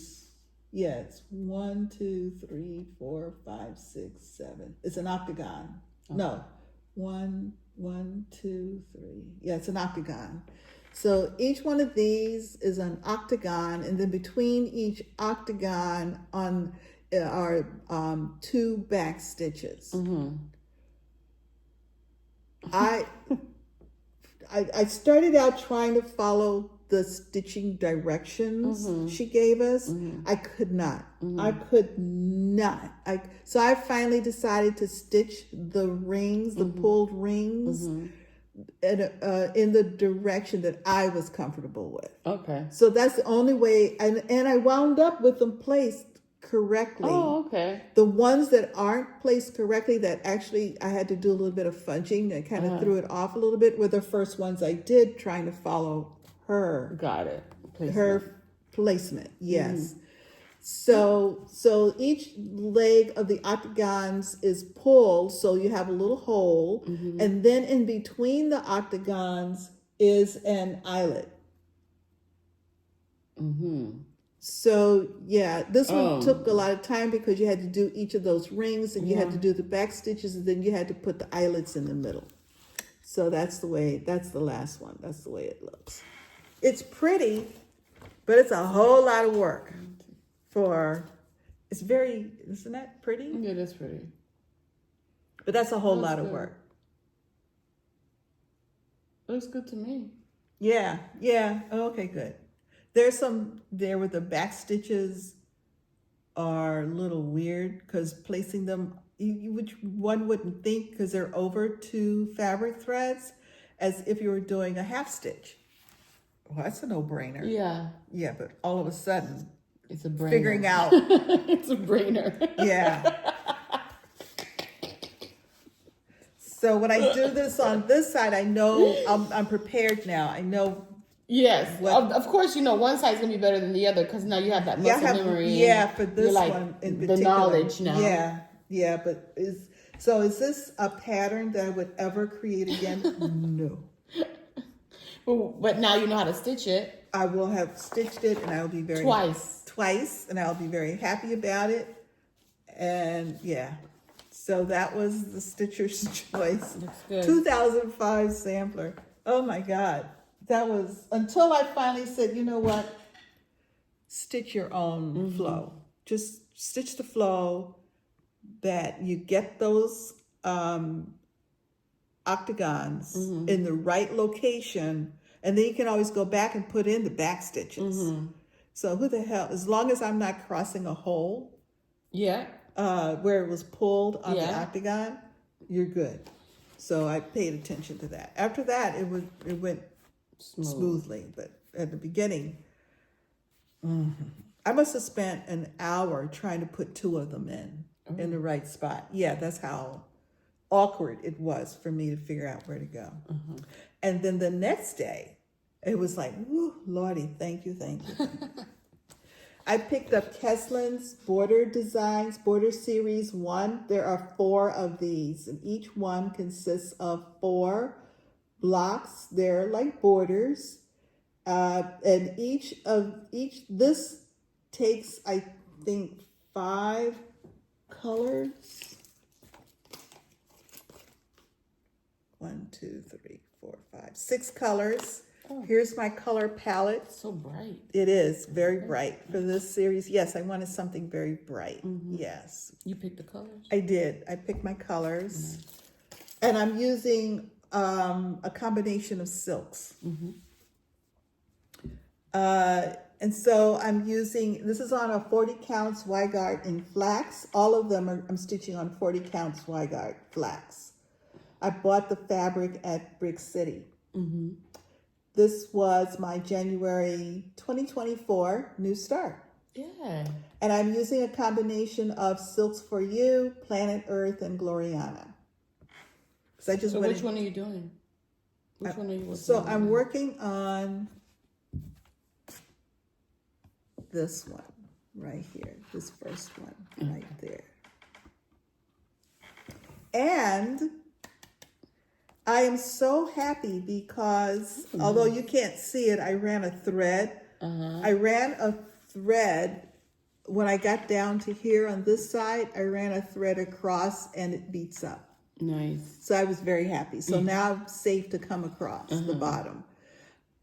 yeah, it's 1, 2, 3, 4, 5, 6, 7. It's an octagon. Okay. No, 1, 2, 3. Yeah, it's an octagon. So each one of these is an octagon, and then between each octagon are 2 back stitches. I started out trying to follow the stitching directions she gave us. I could not. I could not. So I finally decided to stitch the rings, the pulled rings, in the direction that I was comfortable with. Okay. So that's the only way, and I wound up with them placed correctly.
Oh, okay.
The ones that aren't placed correctly, that actually I had to do a little bit of fudging, that kind of threw it off a little bit, were the first ones I did trying to follow her.
Got it.
Placement. Her placement, yes. So each leg of the octagons is pulled, so you have a little hole, and then in between the octagons is an eyelet. So yeah, this one took a lot of time because you had to do each of those rings, and you had to do the back stitches, and then you had to put the eyelets in the middle. So that's the last one. That's the way it looks. It's pretty, But it's a whole lot of work isn't that pretty?
Yeah, that's pretty.
But that's a whole lot of work.
Looks good to me.
Yeah, yeah. Okay, good. There's some there where the back stitches are a little weird because placing them, which one wouldn't think because they're over 2 fabric threads, as if you were doing a half stitch. Well, that's a no-brainer.
Yeah.
Yeah, but all of a sudden,
it's a brainer.
Figuring out.
It's a brainer.
Yeah. So when I do this on this side, I know I'm prepared now. I know.
Yes, of course, one side's gonna be better than the other because now you have that muscle memory.
Yeah, for this one in particular.
The knowledge now.
Yeah, but is this a pattern that I would ever create again? No.
But now you know how to stitch it.
I will have stitched it, and I will be twice, and I'll be very happy about it. And yeah, so that was the Stitcher's Choice 2005 sampler. Oh my God. That was until I finally said, you know what? Stitch your own flow. Just stitch the flow that you get those octagons in the right location, and then you can always go back and put in the back stitches. So who the hell, as long as I'm not crossing a hole where it was pulled on the octagon, you're good. So I paid attention to that. After that, it went smoothly, but at the beginning, I must have spent an hour trying to put 2 of them in the right spot. Yeah, that's how awkward it was for me to figure out where to go. And then the next day, it was like, whoo, Lordy, thank you. I picked up Keslyn's Border Designs, Border Series 1. There are 4 of these, and each one consists of 4 blocks. They're like borders, and this takes, I think, 5 colors. 1, 2, 3, 4, 5, 6 colors. Here's my color palette.
So bright.
It is very bright for this series. Yes, I wanted something very bright. Yes.
You picked the colors?
I did. I picked my colors, and I'm using a combination of silks. And so I'm using, this is on a 40 counts Weigart in flax. All of them I'm stitching on 40 counts Weigart flax. I bought the fabric at Brick City. This was my January 2024 new start.
Yeah.
And I'm using a combination of Silks for You, Planet Earth, and Gloriana. So
which one are you doing? Which one are you working on?
So I'm working on this one right here, this first one right there. And I am so happy because although you can't see it, I ran a thread. I ran a thread when I got down to here on this side. I ran a thread across and it beats up.
Nice.
So I was very happy. So now I'm safe to come across the bottom.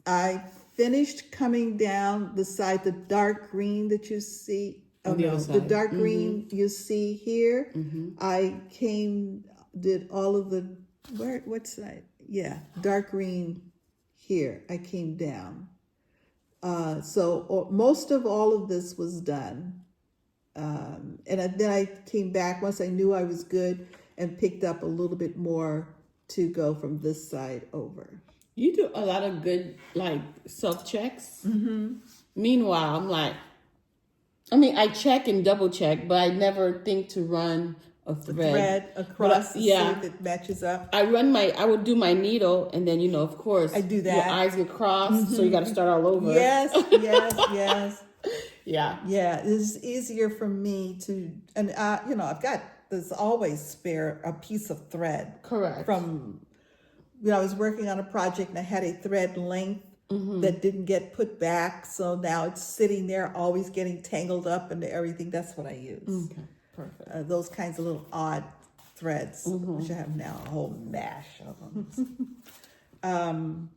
I finished coming down the side, the dark green that you see. The dark green you see here. I did all of the, what side? Yeah, dark green here. I came down. So most of all of this was done. And then I came back once I knew I was good and picked up a little bit more to go from this side over.
You do a lot of good, self-checks. Meanwhile, I'm like, I check and double check, but I never think to run a thread
across to see if it matches up.
I would do my needle, and then, of course,
I do that.
Your eyes get crossed, so you got to start all over.
Yes.
Yeah.
Yeah, it's easier for me to, and there's always spare a piece of thread.
Correct.
From, I was working on a project and I had a thread length that didn't get put back, so now it's sitting there, always getting tangled up into everything. That's what I use.
Okay, perfect.
Those kinds of little odd threads, which I have now a whole mash of them.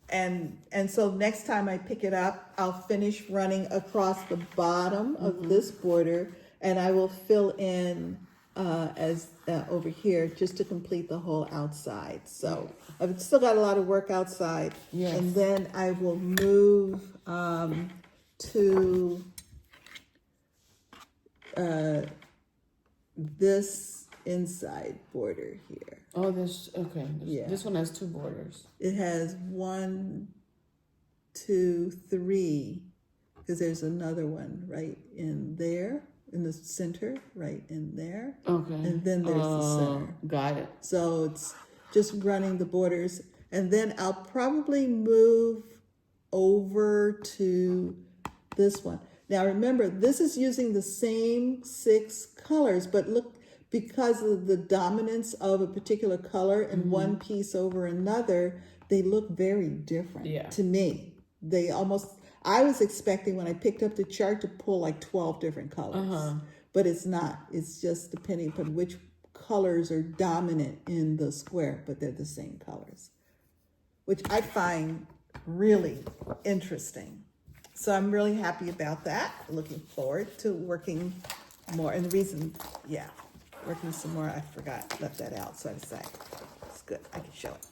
and so next time I pick it up, I'll finish running across the bottom of this border, and I will fill in as over here just to complete the whole outside. So I've still got a lot of work outside.
Yes.
And then I will move to this inside border here.
Oh, this, okay.
Yeah.
This one has 2 borders.
It has 1, 2, 3, because there's another one right in there, in the center, right in there.
Okay.
And then there's the center.
Got it.
So it's just running the borders. And then I'll probably move over to this one. Now remember, this is using the same 6 colors, but look, because of the dominance of a particular color in one piece over another, they look very different to me. They almost, I was expecting when I picked up the chart to pull like 12 different colors, but it's not. It's just depending upon which colors are dominant in the square, but they're the same colors, which I find really interesting. So I'm really happy about that. Looking forward to working more. And the reason, working some more, I forgot, left that out, so I say it's good. I can show it.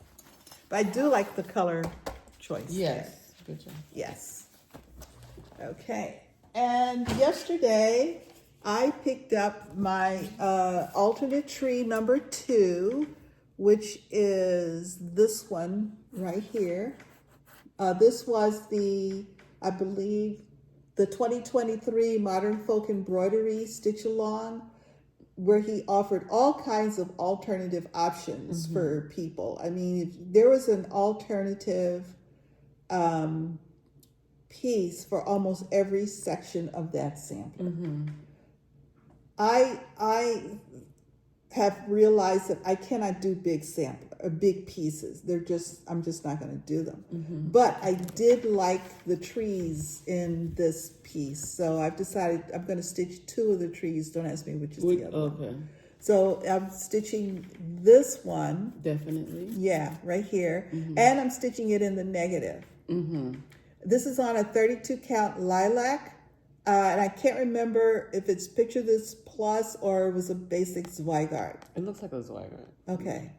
But I do like the color choice.
Yes. Good job.
Yes. Okay. And yesterday I picked up my alternate tree number 2, which is this one right here. This was the, I believe, the 2023 Modern Folk Embroidery Stitch Along, where he offered all kinds of alternative options for people. I mean, if there was an alternative piece for almost every section of that sampler. I have realized that I cannot do big pieces. I'm just not going to do them. But I did like the trees in this piece, so I've decided I'm going to stitch 2 of the trees. Don't ask me which is the other one. So I'm stitching this one.
Definitely.
Yeah, right here. And I'm stitching it in the negative. This is on a 32 count lilac. And I can't remember if it's Picture This Plus or it was a basic Zweigart.
It looks like a Zweigart.
Okay.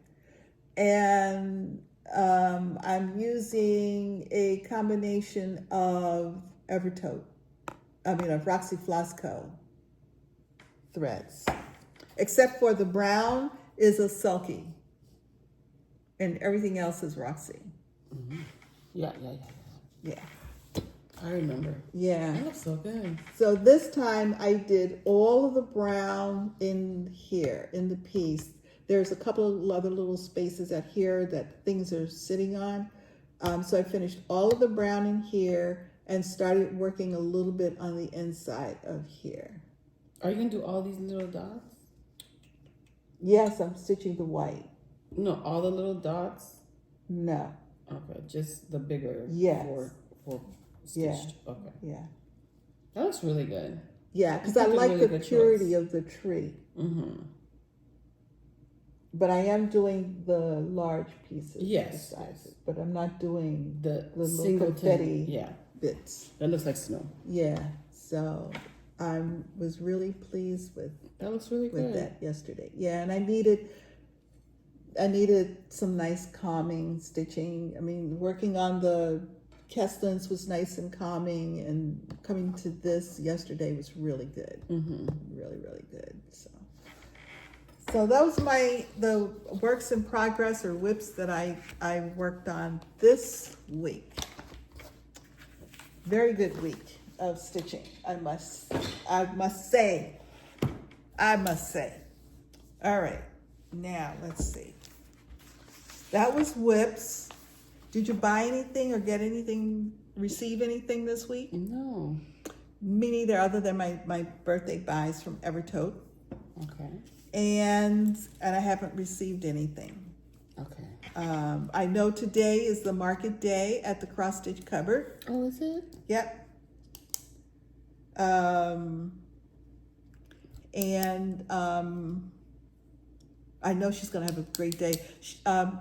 And I'm using a combination of of Roxy Floss Co. threads. Except for the brown is a Sulky. And everything else is Roxy.
Yeah. I remember.
Yeah.
That looks so good.
So this time I did all of the brown in here, in the piece. There's a couple of other little spaces at here that things are sitting on. So I finished all of the brown in here and started working a little bit on the inside of here.
Are you going to do all these little dots?
Yes, I'm stitching the white.
No, all the little dots?
No.
Okay, just the bigger.
Yes.
For stitched.
Yeah.
Okay.
Yeah.
That looks really good.
Yeah, because I like
really
the purity of the tree. But I am doing the large pieces.
Yes.
But I'm not doing
the
little confetti bits.
That looks like snow.
Yeah. So I was really pleased with
that. Looks really good.
With that yesterday. Yeah, and I needed some nice calming stitching. I mean, working on the Keslyn's was nice and calming, and coming to this yesterday was really good. Really, really good. So that was the works in progress or whips that I worked on this week. Very good week of stitching, I must say. All right, now let's see. That was whips. Did you buy anything or get anything, receive anything this week?
No.
Me neither, other than my birthday buys from Evertote.
Okay.
And I haven't received anything.
Okay.
I know today is the market day at the Cross Stitch Cupboard.
Oh, is it?
Yep. I know she's going to have a great day.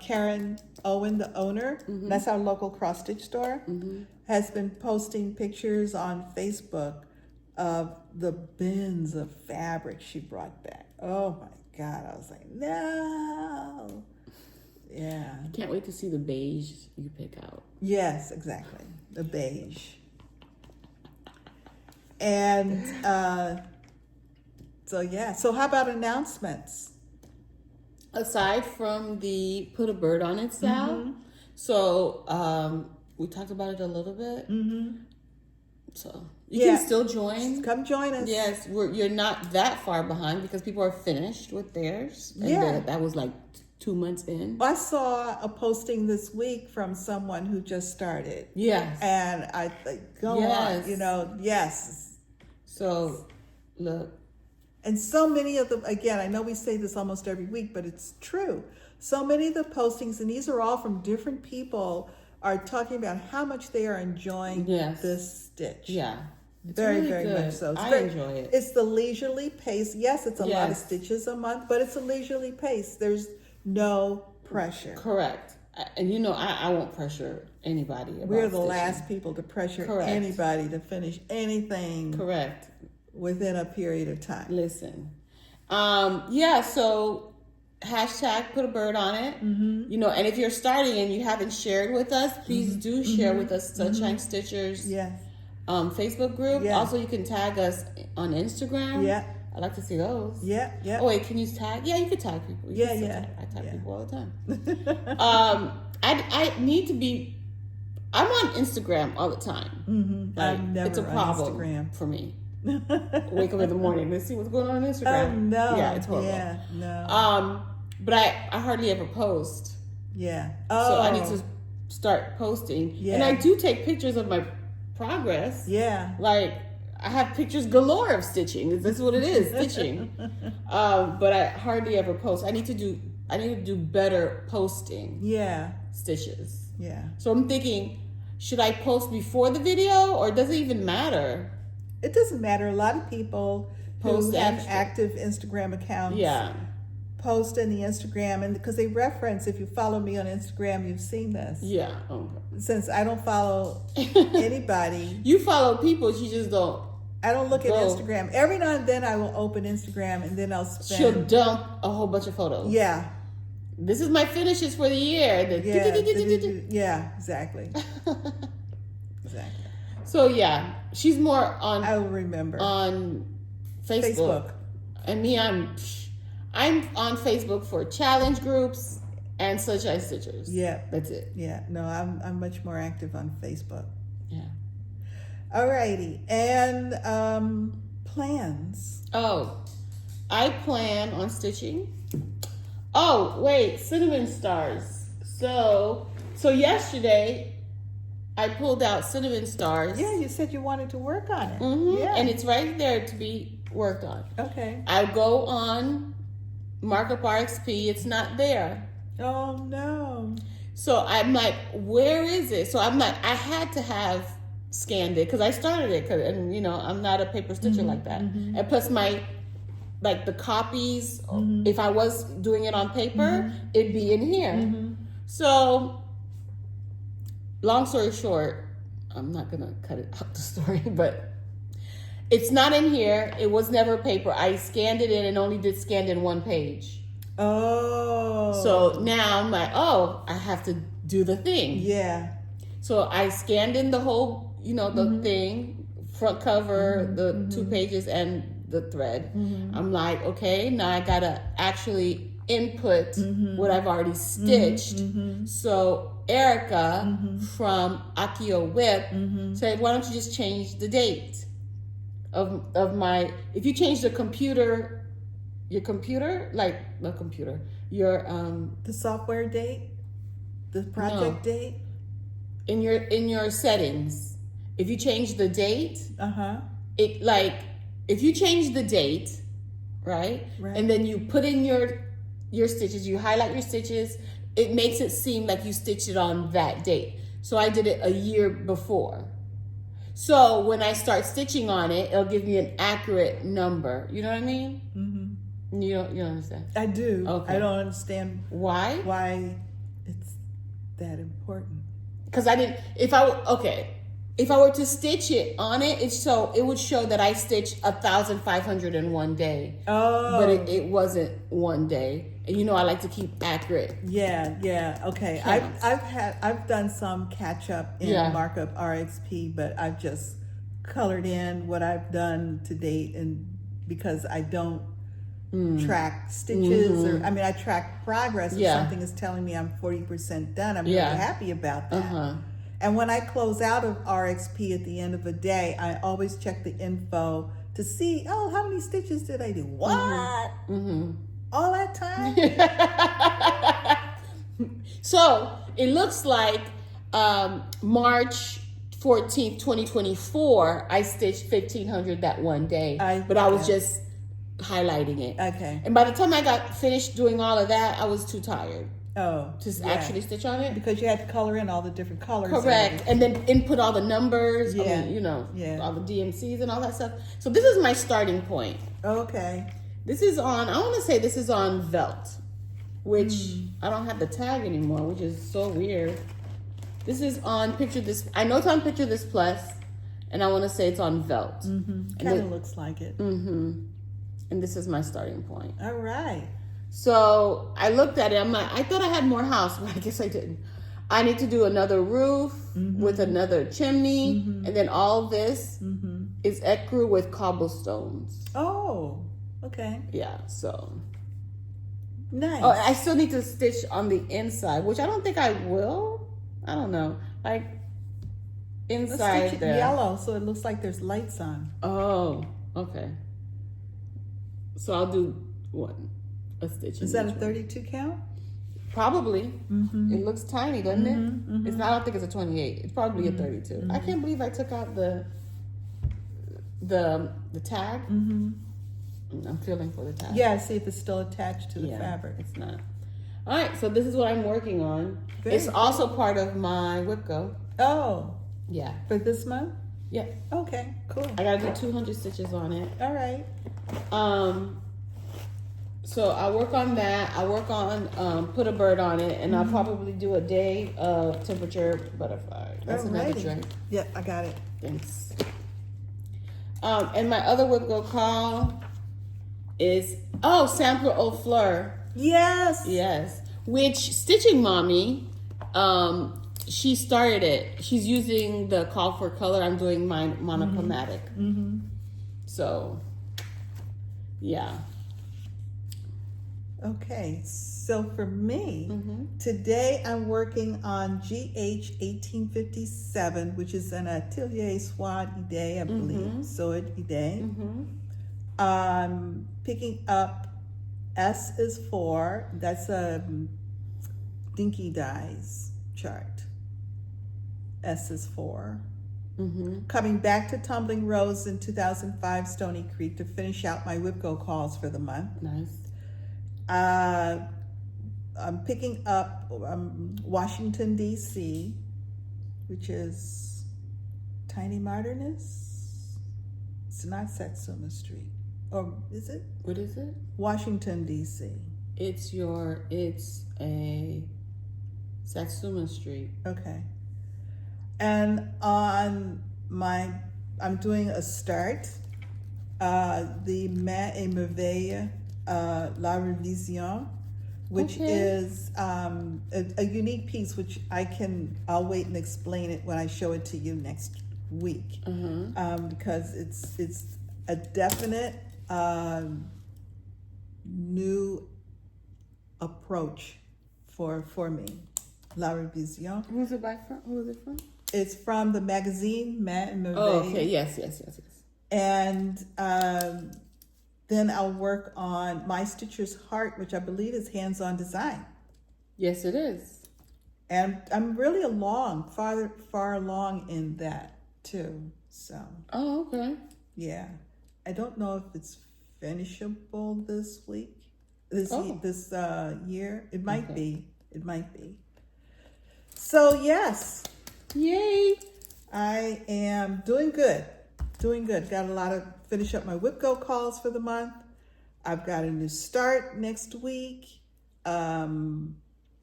Karen Owen, the owner, that's our local cross stitch store, has been posting pictures on Facebook of the bins of fabric she brought back. Oh my God. I was like, no. Yeah.
Can't wait to see the beige you pick out.
Yes, exactly. The beige. And so how about announcements?
Aside from the put a bird on it style, so we talked about it a little bit. So you can still join.
Come join us.
Yes, you're not that far behind because people are finished with theirs. And that was like 2 months in.
I saw a posting this week from someone who just started.
Yes.
And I think, go on, yes.
So, look.
And so many of them, again, I know we say this almost every week, but it's true. So many of the postings, and these are all from different people, are talking about how much they are enjoying this stitch.
Yeah. It's
very,
really
very
good.
much so.
I enjoy it.
It's the leisurely pace. Yes, it's a lot of stitches a month, but it's a leisurely pace. There's no pressure.
Correct. And I won't pressure anybody about
We're the
stitching.
last people to pressure anybody to finish anything.
Correct.
Within a period of time.
Listen. So hashtag put a bird on it. And if you're starting and you haven't shared with us, please do share with us Sunshine Stitchers Facebook group. Also, you can tag us on Instagram. I like to see those. Oh wait, can you tag? Yeah, you can tag people. I tag people all the time. I need to be. I'm on Instagram all the time.
I'm never
it's a problem
on Instagram.
For me. Wake up in the morning. Let's see what's going on Instagram.
Oh no!
Yeah, it's horrible.
Yeah, no.
But I hardly ever post.
Yeah.
So I need to start posting.
Yeah.
And I do take pictures of my progress.
Yeah.
Like I have pictures galore of stitching. That's what it is, stitching. But I hardly ever post. I need to do better posting.
Yeah.
Stitches.
Yeah.
So I'm thinking, should I post before the video or does it even matter?
It doesn't matter. A lot of people
Post
who have
extra.
active Instagram accounts post in the Instagram, and because they reference, if you follow me on Instagram, you've seen this.
Yeah. Okay.
Since I don't follow anybody.
You follow people, you just don't.
I don't look at Instagram. Every now and then I will open Instagram and then I'll spend.
She'll dump a whole bunch of photos.
Yeah.
This is my finishes for the year.
Yeah, exactly. Exactly.
So yeah, she's more on.
I will remember
on Facebook. And me, I'm on Facebook for challenge groups and Sunshine Stitchers.
Yeah,
that's it.
Yeah, no, I'm much more active on Facebook.
Yeah.
Alrighty, and plans.
Oh, I plan on stitching. Oh wait, cinnamon stars. So yesterday. I pulled out cinnamon stars.
Yeah, you said you wanted to work on it.
Yeah. And it's right there to be worked on.
Okay.
I go on Markup RXP. It's not there.
Oh, no.
So I'm like, where is it? So I'm like, I had to have scanned it because I started it. And, I'm not a paper stitcher like that. And plus the copies, if I was doing it on paper, it'd be in here. So... long story short, I'm not going to cut it out the story, but it's not in here. It was never paper. I scanned it in and only did scanned in one page.
Oh.
So now I'm like, I have to do the thing.
Yeah.
So I scanned in the whole, the thing, front cover, the 2 pages and the thread. I'm like, okay, now I got to actually input what I've already stitched. So Erica from Akio Whip said, why don't you just change the date of my, if you change the computer, the
software date, the project date,
in your settings, if you change the date, if you change the date, right, and then you put in your stitches, you highlight your stitches, it makes it seem like you stitched it on that date. So I did it a year before. So when I start stitching on it, it'll give me an accurate number. You know what I mean? You don't understand?
I do.
Okay.
I don't understand
why
it's that important.
Because I didn't. If I were to stitch it on it, it would show that I stitched 1,500 in one day.
Oh,
but it wasn't one day. And I like to keep accurate.
Yeah. Okay.
counts.
I've done some catch up in markup RXP, but I've just colored in what I've done to date, and because I don't track stitches or I track progress. If something is telling me I'm 40% done, I'm really happy about that. And when I close out of RXP at the end of a day, I always check the info to see, how many stitches did I do? What? All that time?
So it looks like March 14th, 2024, I stitched 1,500 that one day. But I was just highlighting it.
Okay.
And by the time I got finished doing all of that, I was too tired.
To
actually stitch on it,
because you had to color in all the different colors.
Correct, and then input all the numbers. All the DMCs and all that stuff. So this is my starting point.
Okay.
This is on. I want to say this is on Velt, which I don't have the tag anymore, which is so weird. This is on Picture This. I know it's on Picture This Plus, and I want to say it's on Velt.
Kind of looks like it.
And this is my starting point.
All right.
So I looked at it. I'm like, I thought I had more house, but I guess I didn't. I need to do another roof with another chimney, and then all this is ecru with cobblestones.
Oh, okay.
Yeah, so.
Nice.
Oh, I still need to stitch on the inside, which I don't think I will. I don't know. Like, inside
Let's stitch it
there.
yellow, so it looks like there's lights on.
Oh, okay. So I'll do one. A stitch.
Is that a 32 count?
Probably. It looks tiny, doesn't it? It's not. I don't think it's a 28. It's probably a 32. I can't believe I took out the tag. I'm feeling for the tag.
Yeah, see if it's still attached to the fabric.
It's not. All right, so this is what I'm working on. It's also part of my WhipGo.
Oh.
Yeah.
For this month?
Yeah.
Okay, cool.
I gotta do 200 stitches on it.
All right.
So I work on that. I work on put a bird on it, and I'll probably do a day of temperature butterfly. That's another drink.
Yeah, I got it.
Thanks. And my other WhipGo call is Sample Au Fleur.
Yes.
Which Stitching Mommy, she started it. She's using the call for color. I'm doing mine monochromatic. So, yeah.
Okay, so for me, today I'm working on GH 1857, which is an Atelier Swad Ide, I believe, Sword Ide. Picking up S is 4, that's a Dinky Dies chart. S is 4. Coming back to Tumbling Rose in 2005 Stony Creek to finish out my WhipGo calls for the month.
Nice.
I'm picking up Washington, D.C., which is Tiny Modernist. It's not Satsuma Street. Or is it?
What is it?
Washington, D.C.
It's a Satsuma Street.
Okay. And on I'm doing a start, the Main et Merveille, La Revision, which is a unique piece, which I'll wait and explain it when I show it to you next week, because it's a definite new approach for me. La Revision.
Who is it from?
It's from the magazine Main et Merveille.
Oh, okay. Yes.
And then I'll work on My Stitcher's Heart, which I believe is hands-on design.
Yes, it is.
And I'm really far along in that too. So.
Oh, okay.
Yeah. I don't know if it's finishable this week, this year. It might be. It might be. So yes.
Yay.
I am doing good. Got a lot of finish up my WhipGo calls for the month. I've got a new start next week, and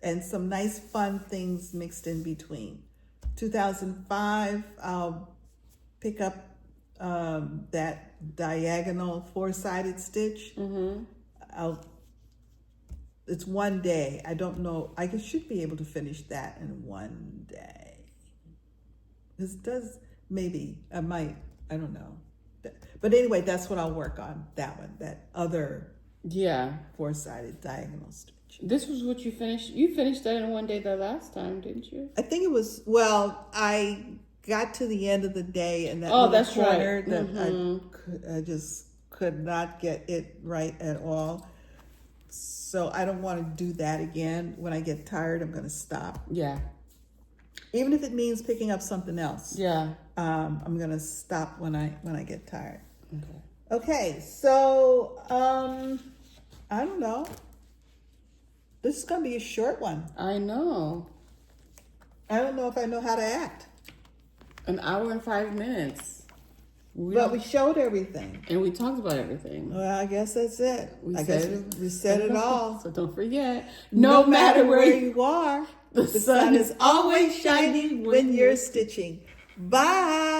some nice fun things mixed in between. 2005, I'll pick up that diagonal 4-sided stitch. It's one day. I don't know. I should be able to finish that in one day. This does, maybe, I might, I don't know. But anyway, that's what I'll work on, that one, that other 4-sided diagonal stitch.
This was what you finished? You finished that in one day the last time, didn't you?
I think it was, well, I got to the end of the day and that
that's
corner
right.
that I just could not get it right at all. So I don't want to do that again. When I get tired, I'm going to stop.
Yeah.
Even if it means picking up something else.
Yeah.
I'm going to stop when I get tired.
Okay.
Okay, so I don't know. This is going to be a short one.
I know.
I don't know if I know how to act.
An hour and 5 minutes.
But we showed everything.
And we talked about everything.
Well, I guess that's it. We said it all.
So don't forget,
no matter where you are, the sun is always shining when you're stitching. Bye.